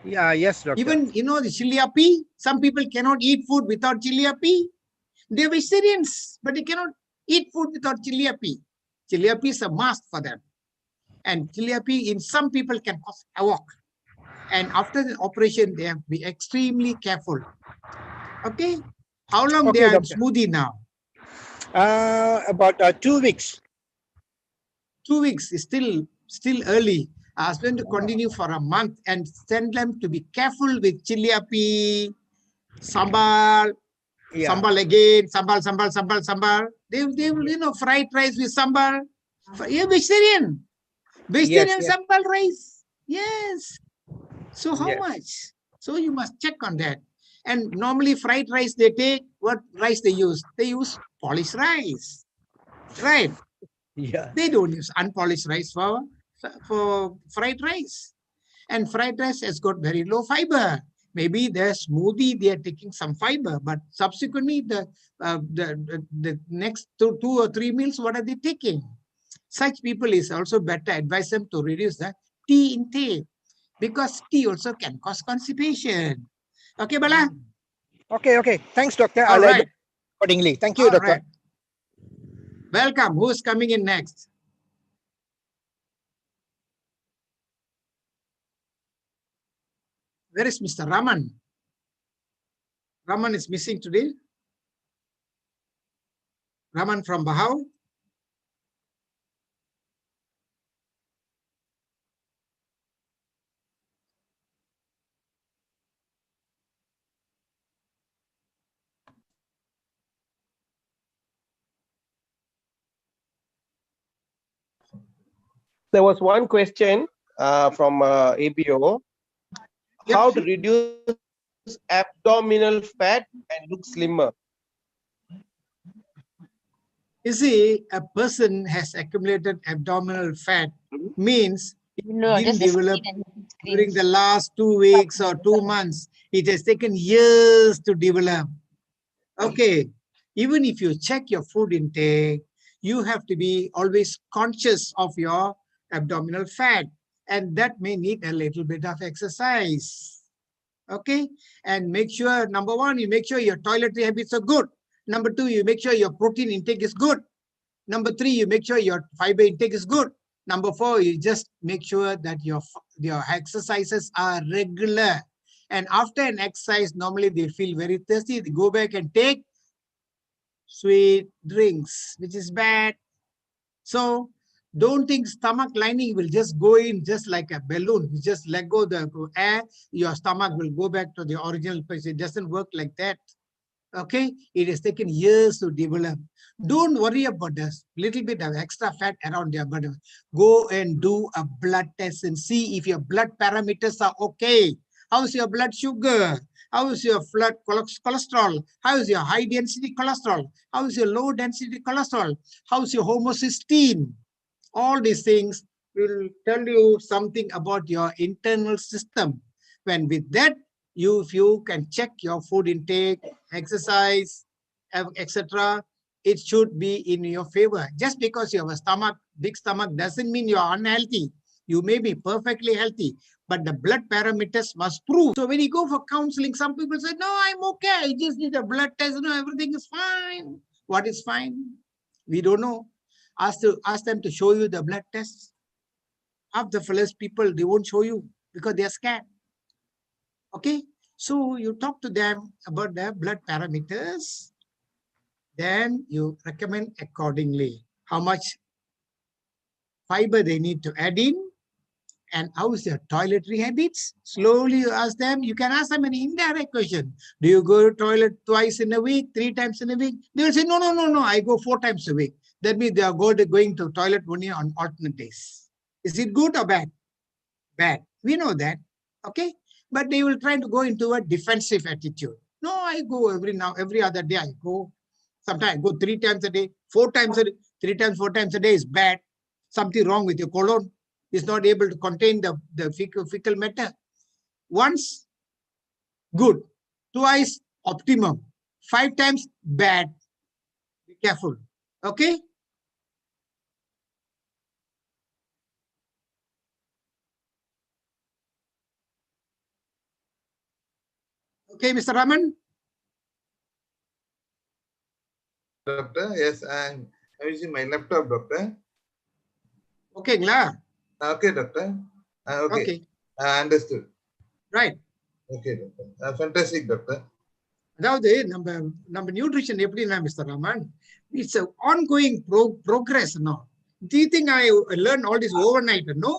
Yeah, yes, doctor. Even, you know, the chili api, some people cannot eat food without chili api. They're vegetarians, but they cannot eat food without chili api. Chili api is a must for them. And chili api in some people can cause havoc. And after the operation, they have to be extremely careful. Okay? How long they Okay, are in doctor. smoothie now? About 2 weeks. 2 weeks is still early. I was going to continue for a month and send them to be careful with chili api, sambal, Yeah. sambal again, sambal. They will, you know, fried rice with sambal. Yeah, vegetarian. Yes, Vegetarian yes, sambal rice. Yes. So how yes, much? So you must check on that. And normally fried rice they take, what rice they use? They use polished rice. Right. yeah. They don't use unpolished rice for fried rice. And fried rice has got very low fiber. Maybe their smoothie, they are taking some fiber, but subsequently the next two or three meals, what are they taking? Such people is also better advise them to reduce the tea intake because tea also can cause constipation. Okay, Bala? Okay, okay. Thanks, doctor. All I'll do right. accordingly. Thank you, All doctor. right. Welcome. Who's coming in next? Where is Mr. Raman? Raman is missing today. Raman from Bahau. There was one question from ABO. Yep. How to reduce abdominal fat and look slimmer? You see, a person has accumulated abdominal fat means it No, didn't just a develop screen and during the screens. last 2 weeks or 2 months. It has taken years to develop. Okay, even if you check your food intake, you have to be always conscious of your abdominal fat, and that may need a little bit of exercise. Okay, and make sure, number one, you make sure your toiletry habits are good. Number two, you make sure your protein intake is good. Number three, you make sure your fiber intake is good. Number four, you just make sure that your exercises are regular. And after an exercise, normally they feel very thirsty. They go back and take sweet drinks, which is bad. So don't think stomach lining will just go in just like a balloon. You just let go the air, your stomach will go back to the original place. It doesn't work like that. Okay, it has taken years to develop. Don't worry about this little bit of extra fat around your body. Go and do a blood test and see if your blood parameters are okay. How's your blood sugar? How is your blood cholesterol? How is your high density cholesterol? How is your low density cholesterol? How's your homocysteine? All these things will tell you something about your internal system. When with that, if you can check your food intake, exercise, etc., it should be in your favor. Just because you have a stomach, big stomach, doesn't mean you are unhealthy. You may be perfectly healthy, but the blood parameters must prove. So when you go for counseling, some people say, no, I'm okay. I just need a blood test. No, everything is fine. What is fine? We don't know. Ask them to show you the blood tests. Half the fellows people, they won't show you because they are scared. Okay, so you talk to them about the blood parameters, then you recommend accordingly how much fiber they need to add in, and how is their toiletry habits. Slowly you ask them. You can ask them an indirect question. Do you go to toilet twice in a week, 3 times in a week? They will say, no, no, no, no, I go 4 times a week. That means they are going to toilet only on alternate days. Is it good or bad? Bad. We know that. Okay. But they will try to go into a defensive attitude. No, I go every other day I go. Sometimes I go 3 times a day, 4 times a day. 3 times, 4 times a day is bad. Something wrong with your colon. Is not able to contain the fecal matter. Once, good. Twice, optimum. 5 times, bad. Be careful. Okay? Okay, Mr. Raman? Doctor, yes, I'm using my laptop, doctor. Okay, Gla. Okay, doctor. Okay. Okay. I understood. Right. Okay, doctor. Fantastic, doctor. அதாவது நம்ம nutrition எப்படின்னா mister Raman, it's ongoing progress. No, do you think I learned all this overnight? No,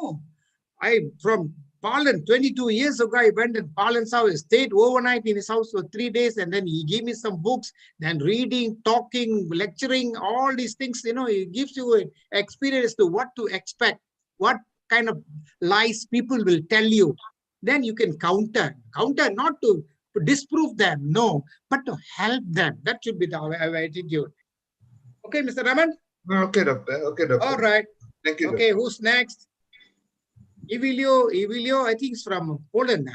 I from Palan 22 years ago, I went in Palan's house, stayed overnight in his house for 3 days, and then he gave me some books, then reading, talking, lecturing, all these things. You know, he gives you an experience to what to expect, what kind of lies people will tell you. Then you can counter, not to disprove them, no, but to help them. That should be our attitude. Okay, Mr. Raman? Okay, doctor. Okay, doctor. All right. Thank you, Okay, doctor. who's next? Evilio, I think it's from Poland.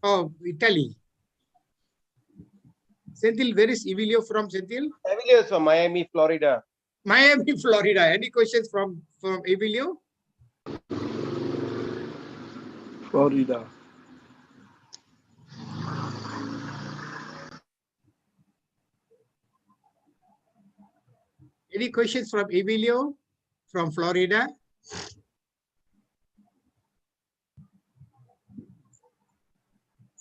Oh, Italy. Senthil, where is Evilio from, Senthil? Evilio is from Miami, Florida. Miami, Florida. Any questions from Evilio? Florida. Any questions from Evilio from Florida?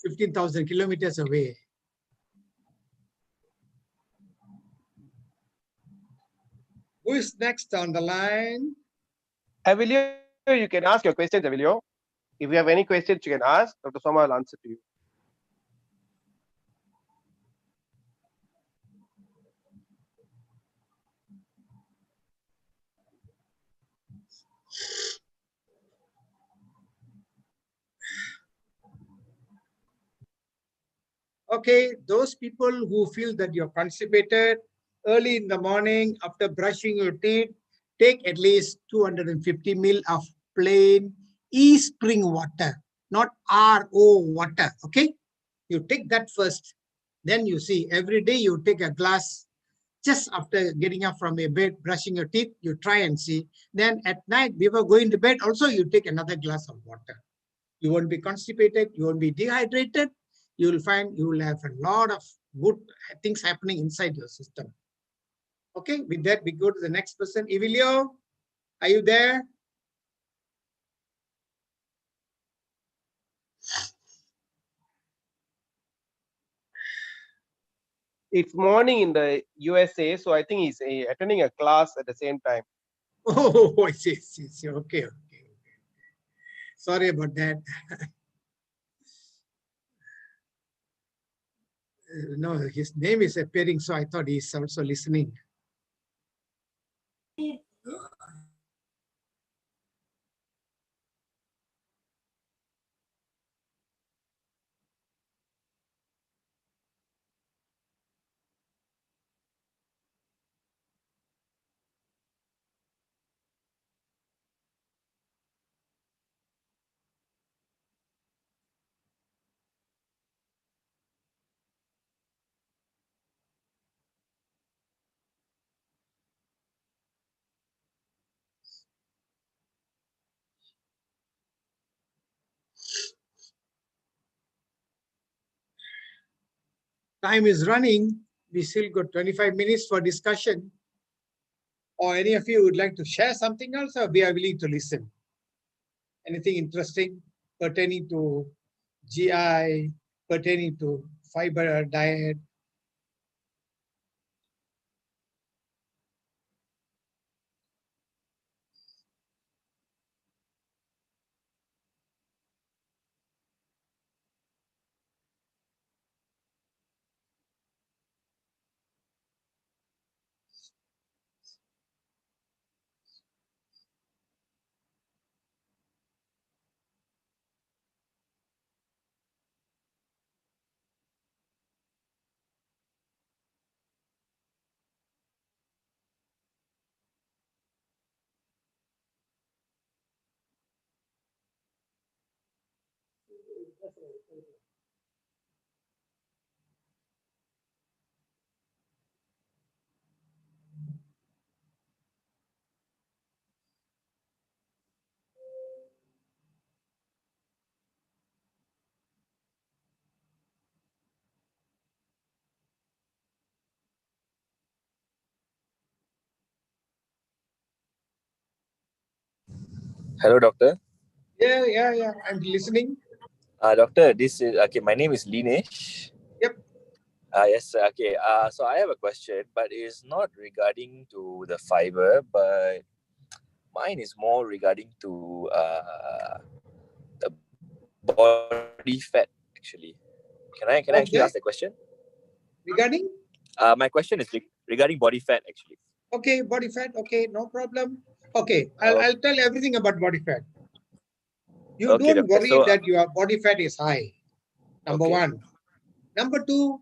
$15,000 kilometers away. Who is next on the line? Evilio, you can ask your questions, Evilio. If you have any questions, you can ask. Dr. Soma will answer to you. Okay, those people who feel that you're constipated, early in the morning after brushing your teeth, take at least 250 ml of plain e-spring water, not RO water. Okay, you take that first. Then you see every day you take a glass just after getting up from your bed, brushing your teeth, you try and see. Then at night, before going to bed, also you take another glass of water. You won't be constipated, you won't be dehydrated. You will find you will have a lot of good things happening inside your system. Okay, with that, we go to the next person. Evilio, are you there? It's morning in the USA, so I think he's attending a class at the same time. Oh, I see. Okay. Sorry about that. No, his name is appearing, so I thought he's also listening. Time is running. We still got 25 minutes for discussion. or any of you would like to share something else, we are willing to listen. Anything interesting pertaining to GI, pertaining to fiber diet? Hello, doctor. Yeah. I'm listening. Doctor, this is okay. My name is Linesh. Yep. Yes, sir. Okay. So I have a question, but it's not regarding to the fiber, but mine is more regarding to the body fat. Actually, can I actually ask the Okay. question? Regarding? My question is regarding body fat. Actually. Okay, body fat. Okay, no problem. Okay, Oh, I'll tell everything about body fat. You okay, don't doctor. worry So that your body fat is high. Number okay. one. Number two,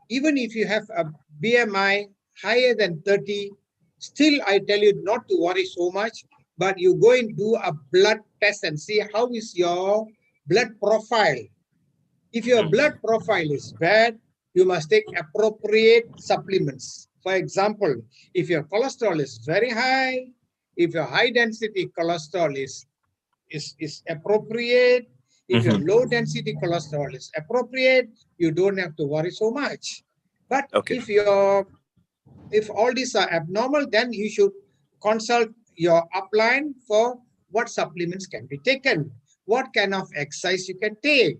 even if you have a BMI higher than 30, still I tell you not to worry so much, but you go and do a blood test and see how is your blood profile. If your blood profile is bad, you must take appropriate supplements. For example, if your cholesterol is very high, if your high density cholesterol is appropriate, if your low density cholesterol is appropriate, you don't have to worry so much. But Okay. if all these are abnormal, then you should consult your upline for what supplements can be taken, what kind of exercise you can take.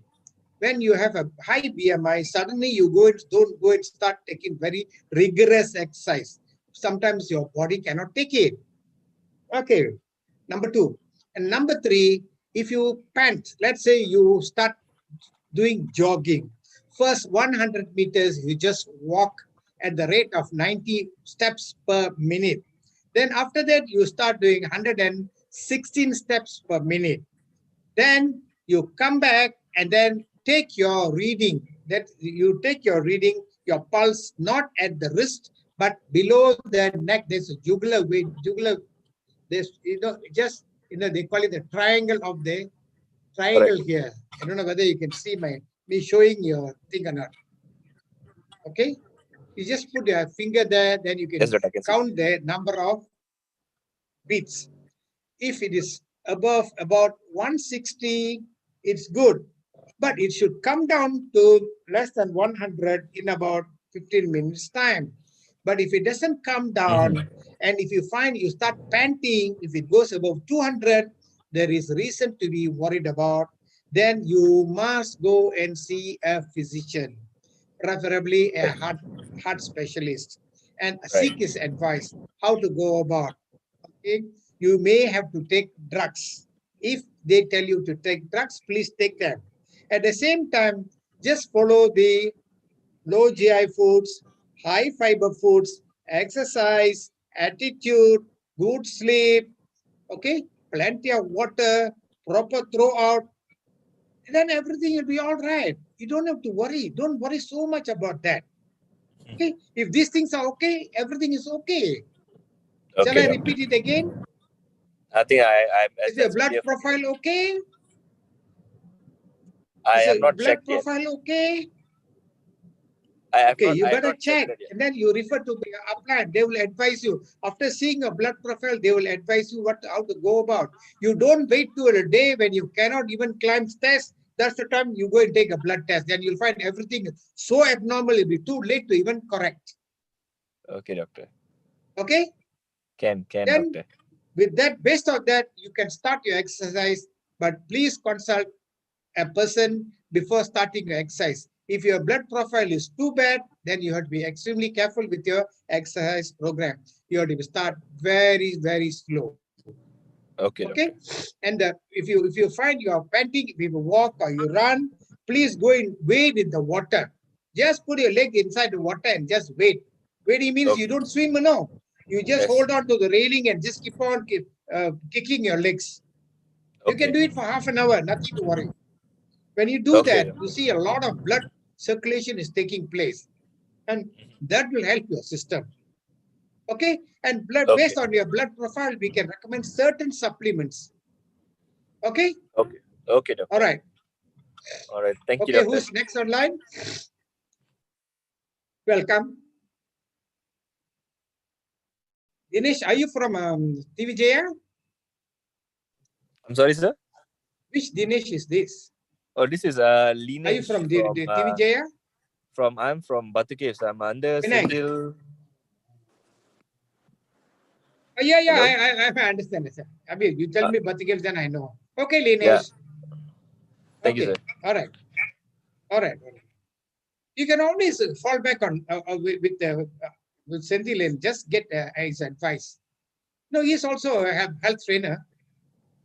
When you have a high BMI, suddenly you don't go and start taking very rigorous exercise. Sometimes your body cannot take it. Okay, number two. And number three, if you pant, let's say you start doing jogging. First 100 meters, you just walk at the rate of 90 steps per minute. Then after that, you start doing 116 steps per minute. Then you come back and then take your reading. That you take your reading, your pulse, not at the wrist, but below the neck. There's a jugular vein, there's, just, they call it the triangle of the triangle here. I don't know whether you can see me showing your thing or not. Okay. You just put your finger there, then you can count the number of beats. If it is above about 160, it's good. But it should come down to less than 100 in about 15 minutes time. But if it doesn't come down, and if you find you start panting, if it goes above 200, there is reason to be worried about. Then you must go and see a physician, preferably a heart specialist, and seek his advice how to go about. Okay? You may have to take drugs. If they tell you to take drugs, please take them. At the same time, just follow the low GI foods, high fiber foods, exercise, attitude, good sleep, okay, plenty of water, proper throwout, and then everything will be all right. You don't have to worry. Don't worry so much about that. Okay, if these things are okay, everything is okay. Shall I repeat it again? I think I Is your blood profile okay? I have not blood checked yet. profile okay? I You have better not checked check, it yet. and then you refer to the upline. They will advise you. After seeing a blood profile, they will advise you how to go about. You don't wait till a day when you cannot even climb stairs. That's the time you go and take a blood test. Then you'll find everything so abnormal, it'll be too late to even correct. Okay, doctor. Okay? Can, Then doctor. with that, based on that, you can start your exercise, but please consult a person before starting your exercise. If your blood profile is too bad, then you have to be extremely careful with your exercise program. You have to start very, very slow. Okay, Okay, doctor. and if you find you are panting, if you walk or you run, please go in, wade in the water. Just put your leg inside the water and just wade. Wading means you Okay. don't swim, no. You just Yes. hold on to the railing and just keep on kicking your legs. You can Okay. do it for half an hour, nothing to worry. When you do Okay. that, you see a lot of blood circulation is taking place, and that will help your system. Okay, and blood Okay. based on your blood profile, we can recommend certain supplements. Okay. Okay. Okay, doctor. All right. All right. Thank you, Okay, doctor. who's next online? Welcome. Dinesh, are you from TVJA? I'm sorry, sir. Which Dinesh is this? Oh, this is Linesh. Are you from the TVJA? I'm from Batu Caves. I'm under Vinay. Senthil. Yeah, Hello? I understand. I mean, you tell me Batikil, then I know. Okay, Yeah. Linesh. Thank you, Okay, sir. all right. All right. You can always fall back on with Senthil and just get his advice. No, he's also a health trainer.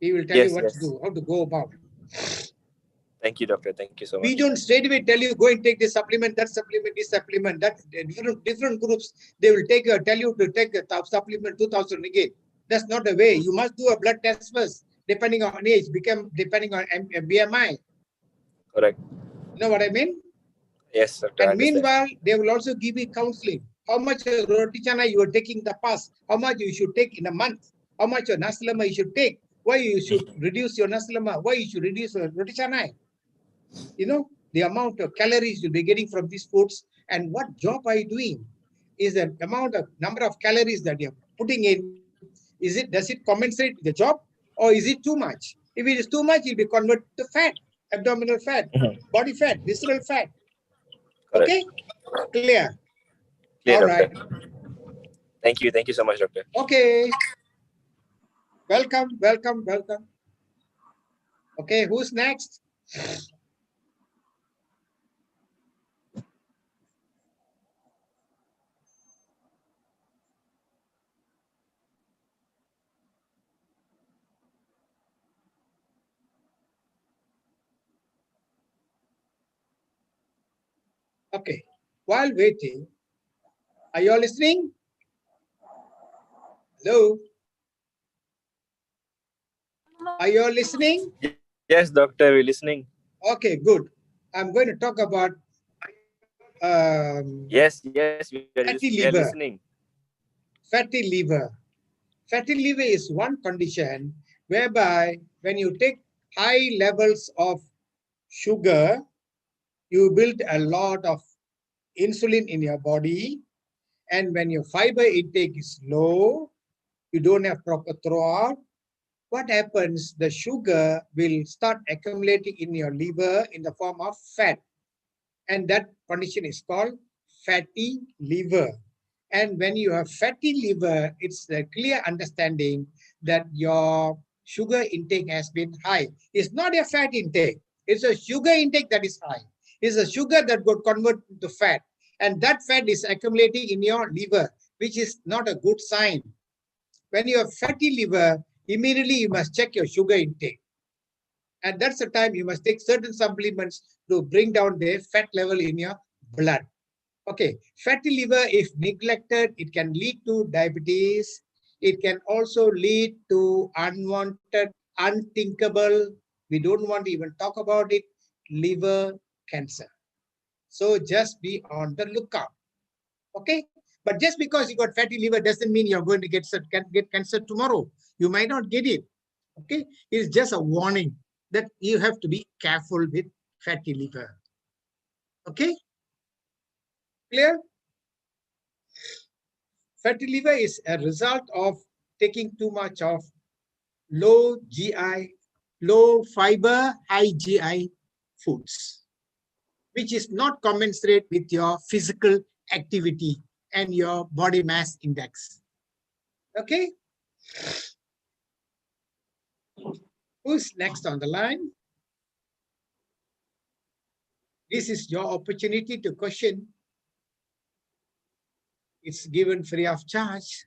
He will tell you Yes, what yes. to do, how to go about. Thank you, doctor. Thank you so We much. don't straight away tell you go and take this supplement, that supplement, this supplement. That different groups, they will tell you to take a supplement 2,000 ringgit. That's not the way. You must do a blood test first, depending on age, depending on BMI. Correct. You know what I mean? Yes, doctor. I And understand. meanwhile, they will also give you counseling. How much roti chana you are taking in the past? How much you should take in a month? How much your nasi lemak you should take? Why you should reduce your nasi lemak? Why you should reduce your roti chana? You know, the amount of calories you'll be getting from these foods and what job are you doing? Is the number of calories that you're putting in, does it compensate the job or is it too much? If it is too much, it'll be converted to fat, abdominal fat, body fat, visceral fat. Correct. Okay? Clear. Clear, All doctor. right. Thank you. Thank you so much, doctor. Okay. Welcome, welcome, welcome. Okay, who's next? Okay. While waiting, are you all listening? Hello? Are you all listening? Yes, doctor. We're listening. Okay, good. I'm going to talk about Yes, we are fatty listening. liver. Fatty liver. Fatty liver is one condition whereby when you take high levels of sugar, you build a lot of insulin in your body. And when your fiber intake is low, you don't have proper throat, what happens? The sugar will start accumulating in your liver in the form of fat. And that condition is called fatty liver. And when you have fatty liver, it's a clear understanding that your sugar intake has been high. It's not a fat intake. It's a sugar intake that is high. It's a sugar that got converted to fat. And that fat is accumulating in your liver, which is not a good sign. When you have fatty liver, immediately you must check your sugar intake. And that's the time you must take certain supplements to bring down the fat level in your blood. Okay, fatty liver, if neglected, it can lead to diabetes. It can also lead to unwanted, unthinkable, we don't want to even talk about it, liver cancer. So just be on the lookout. Okay, but just because you got fatty liver doesn't mean you're going to get cancer tomorrow. You might not get it. Okay, it's just a warning that you have to be careful with fatty liver. Okay, clear? Fatty liver is a result of taking too much of low GI, low fiber, high GI foods, which is not commensurate with your physical activity and your body mass index. Okay. Who's next on the line? This is your opportunity to question. It's given free of charge.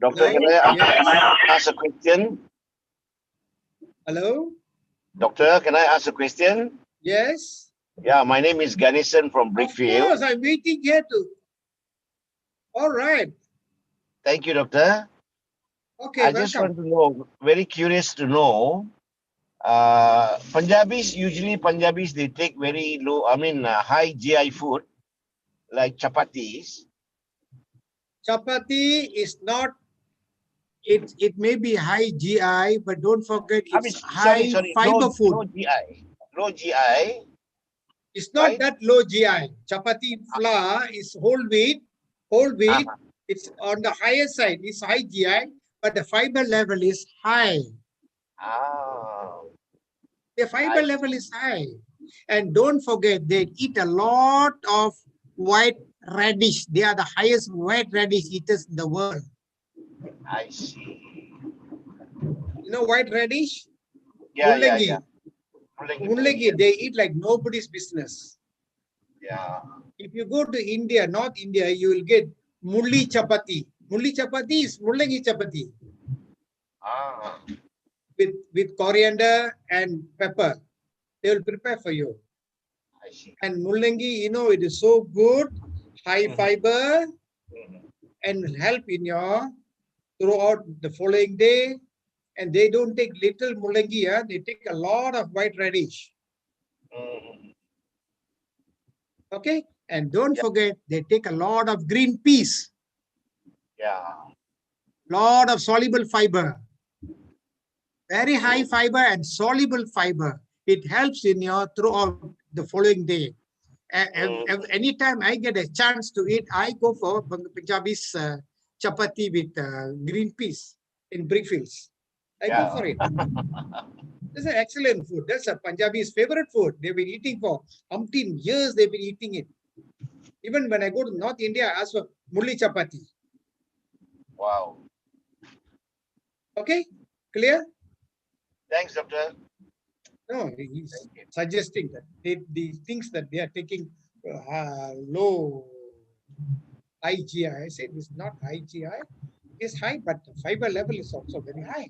Doctor, Hello? can I Yes. ask a question? Hello? Doctor, can I ask a question? Yes. Yeah, my name is Ganesan from Of Brickfield. course, I'm waiting here to. All right. Thank you, Doctor. Okay, I just want welcome. to know, very curious to know, Punjabis, they take very low, high GI food, like chapatis. Chapati is not, it may be high GI, but don't forget it's high fiber food. low GI. Low GI, It's not right? that low GI. Chapati flour is whole wheat. It's on the higher side. It's high GI, but the fiber level is high. The fiber level is high. And don't forget, they eat a lot of white radish. They are the highest white radish eaters in the world. I see. You know white radish? Yeah. Mullangi, they eat like nobody's business. Yeah. If you go to India, North India, you will get mulli chapati. Mulli chapati is mullangi chapati. With coriander and pepper. They will prepare for you. I see. And mullangi, it is so good, high fiber, and will help in your throughout the following day. And they don't take little mullangi, they take a lot of white radish. Okay? And don't forget, they take a lot of green peas. Yeah. Lot of soluble fiber. Very high fiber and soluble fiber. It helps in your throughout the following day. Anytime I get a chance to eat, I go for Punjabi's chapati with green peas in Brickfields. I go for it. That's an excellent food. That's a Punjabi's favorite food. They've been eating for umpteen years. They've been eating it. Even when I go to North India, I ask for mulli chapati. Wow. Okay, clear? Thanks, Doctor. No, he's suggesting that the things that they are taking low IGI. I said it's not IGI. It's high, but the fiber level is also very high.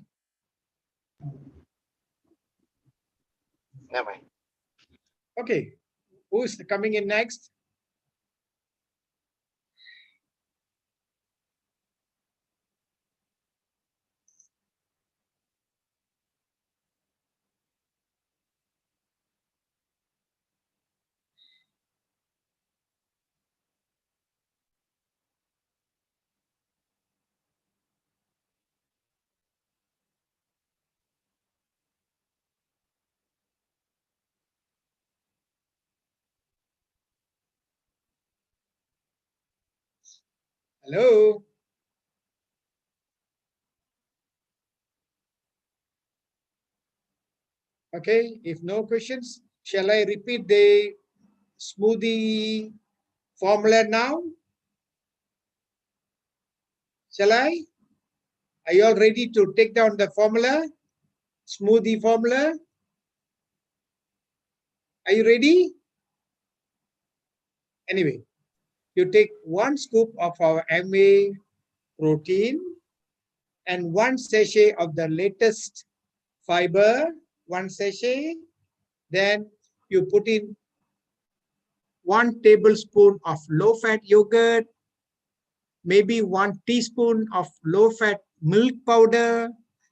Never mind. Okay, who is coming in next? Hello. Okay, if no questions, shall I repeat the smoothie formula now? Shall I? Are you all ready to take down the formula? Smoothie formula? Are you ready? Anyway, you take 1 scoop of our MA protein and 1 sachet of the latest fiber, 1 sachet. Then you put in 1 tablespoon of low-fat yogurt, maybe 1 teaspoon of low-fat milk powder.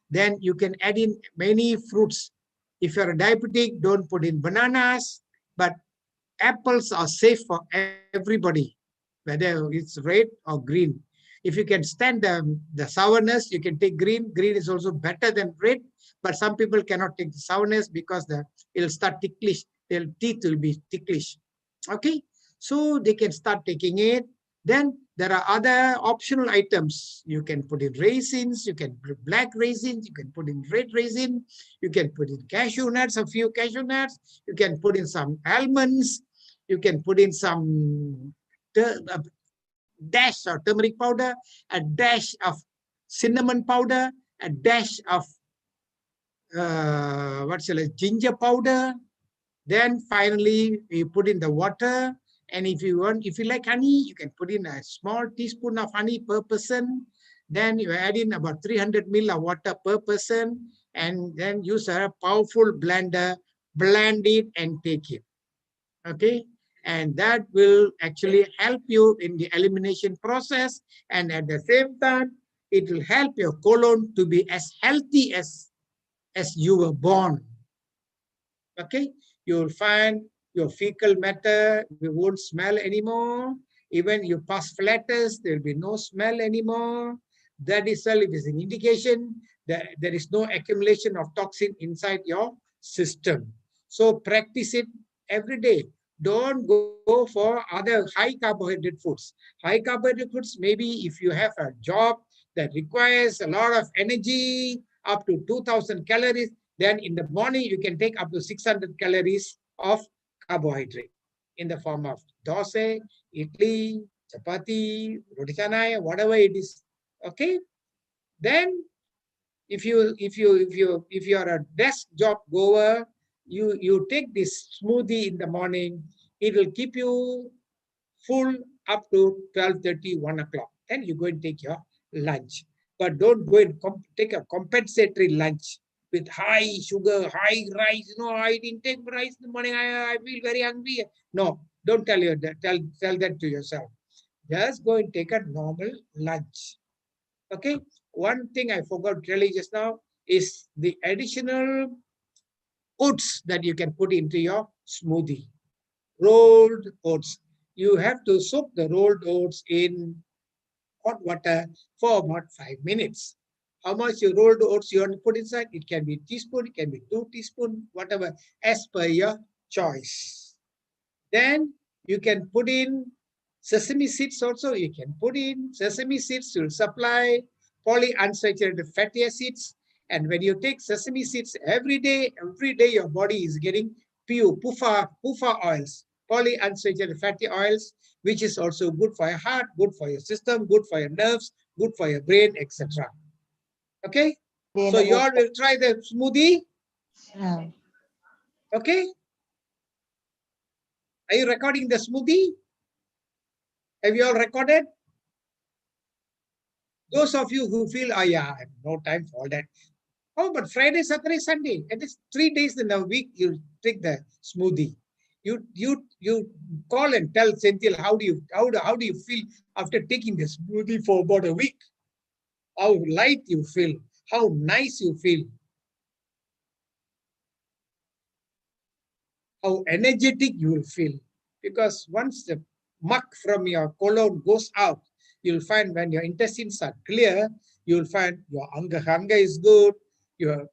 Then you can add in many fruits. If you're a diabetic, don't put in bananas, but apples are safe for everybody, whether it's red or green. If you can stand the sourness, you can take green. Green is also better than red, but some people cannot take the sourness because it'll start ticklish. Their teeth will be ticklish. Okay, so they can start taking it. Then there are other optional items. You can put in raisins, you can put black raisins, you can put in red raisin, you can put in cashew nuts, a few cashew nuts, you can put in some almonds, you can put in some dash of turmeric powder, a dash of cinnamon powder, a dash of ginger powder. Then finally we put in the water. And if you like honey, you can put in a small teaspoon of honey per person. Then you add in about 300 ml of water per person, and then use a powerful blender, blend it and take it. Okay, and that will actually help you in the elimination process, and at the same time it will help your colon to be as healthy as you were born. Okay, you'll find your fecal matter, you won't smell anymore. Even you pass flatters, there'll be no smell anymore. That itself is an indication that there is no accumulation of toxin inside your system. So practice it every day. Don't go for other high carbohydrate foods. High carbohydrate foods, maybe if you have a job that requires a lot of energy, up to 2000 calories, then in the morning you can take up to 600 calories of carbohydrate in the form of dosa, idli, chapati, roti canai, whatever it is. Okay. Then if you are a desk job goer, you take this smoothie in the morning. It will keep you full up to 12:30, 1 o'clock. Then you go and take your lunch. But don't go and take a compensatory lunch with high sugar, high rice. You know, I didn't take rice in the morning. I feel very hungry. No, don't tell that to yourself. Just go and take a normal lunch. Okay. One thing I forgot to tell you just now is the additional oats that you can put into your smoothie. Rolled oats. You have to soak the rolled oats in hot water for about 5 minutes. How much you rolled oats you want to put inside? It can be a teaspoon, it can be 2 teaspoons, whatever, as per your choice. Then you can put in sesame seeds also. You can put in sesame seeds to supply polyunsaturated fatty acids. And when you take sesame seeds every day your body is getting PUFA oils, polyunsaturated fatty oils, which is also good for your heart, good for your system, good for your nerves, good for your brain, etc. Okay? So you all will try the smoothie? Okay? Are you recording the smoothie? Have you all recorded? Those of you who feel, oh yeah, I have no time for all that. Oh, but Friday, Saturday, Sunday, at least 3 days in a week, you take the smoothie. You call and tell Senthil, how do you feel after taking the smoothie for about a week? How light you feel, how nice you feel, how energetic you will feel. Because once the muck from your colon goes out, you'll find when your intestines are clear, you'll find your hunger is good, your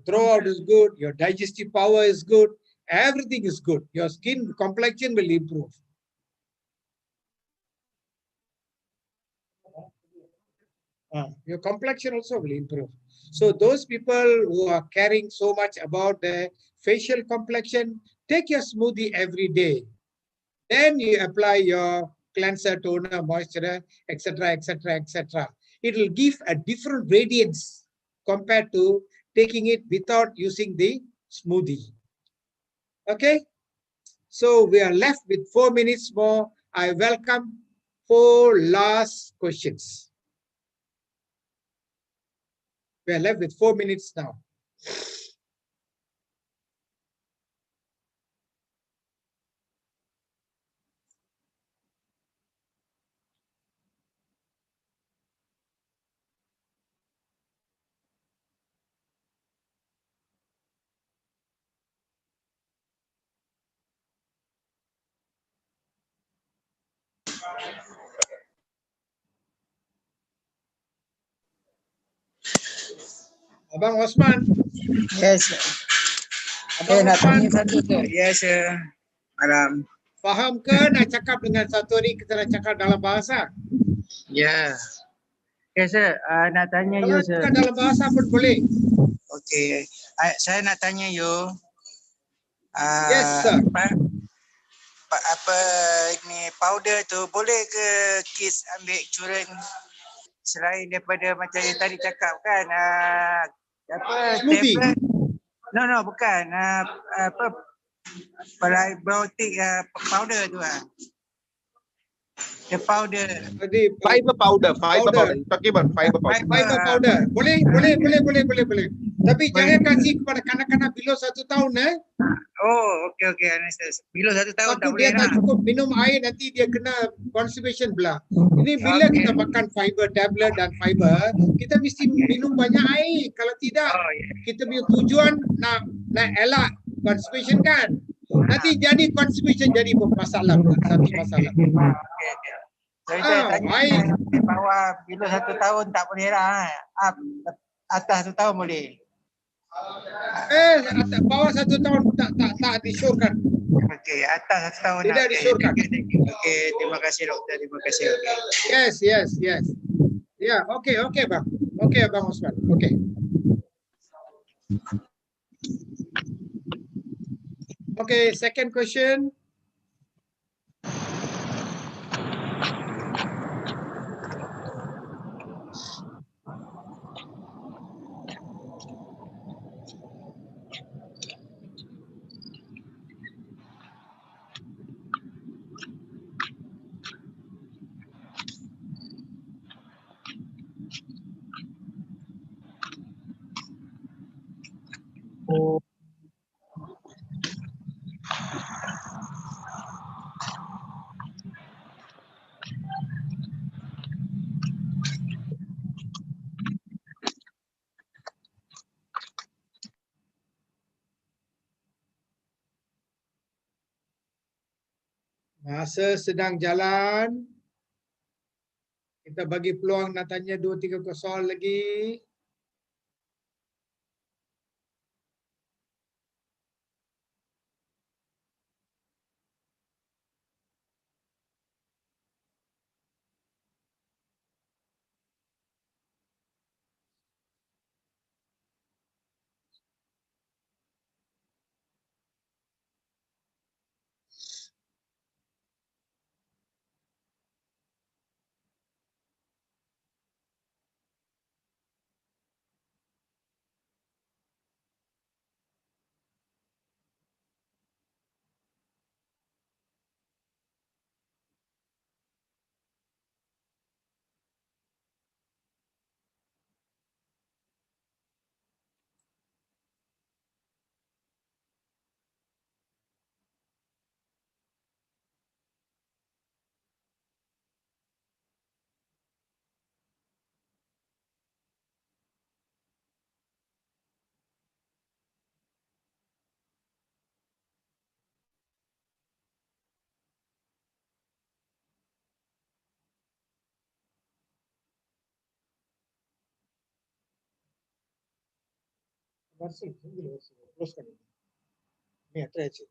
throat is good, your digestive power is good, everything is good. Your skin complexion will improve. Your complexion also will improve. So those people who are caring so much about the facial complexion, take your smoothie every day. Then you apply your cleanser, toner, moisturizer, etc., etc., etc. it will give a different radiance compared to taking it without using the smoothie. Okay, so we are left with 4 minutes more. I welcome 4 last questions. We are left with 4 minutes now. Abang Osman. Yes. Abang Nak Osman. tanya satu tu. Yes, malam. Faham ke nak cakap dengan satu ni kita nak cakap dalam bahasa? Ya. Yes, nak tanya Kalau you, nak sir. cakap dalam bahasa pun boleh. Okey. Saya nak tanya you. Yes, sir. Apa ni powder tu boleh ke kids ambil children selain daripada macam yang tadi cakap kan apa smoothie. tablet? No, bukan. Apa probiotic powder tu the powder. Fiber powder. You talking about fiber powder. Fiber powder. Boleh. Tapi jangan kasih kepada kanak-kanak below 1 tahun Oh, okey, understand. Below 1 tahun tak Takut boleh dia tak cukup minum air, nanti dia kena constipation pula. Ini bila kita makan fiber tablet dan fiber, kita mesti minum banyak air. Kalau tidak, kita punya tujuan nak elak constipation kan. Nanti jadi constipation, jadi masalah pula. Satu masalah. Jadi saya tanya bawah below 1 tahun tak boleh lah. Atas 1 tahun boleh. Bawah 1 tahun tak disyorkan. Okey, atas 1 tahun tidak disyorkan. Okey, terima kasih doktor, terima kasih. Okay. Yes. Ya, okey bang. Okey Abang Osman. Okey. Okay, second question. Masa sedang jalan, kita bagi peluang nak tanya 2-3 soal lagi. Terima kasih. Teruskan. Ni, try je.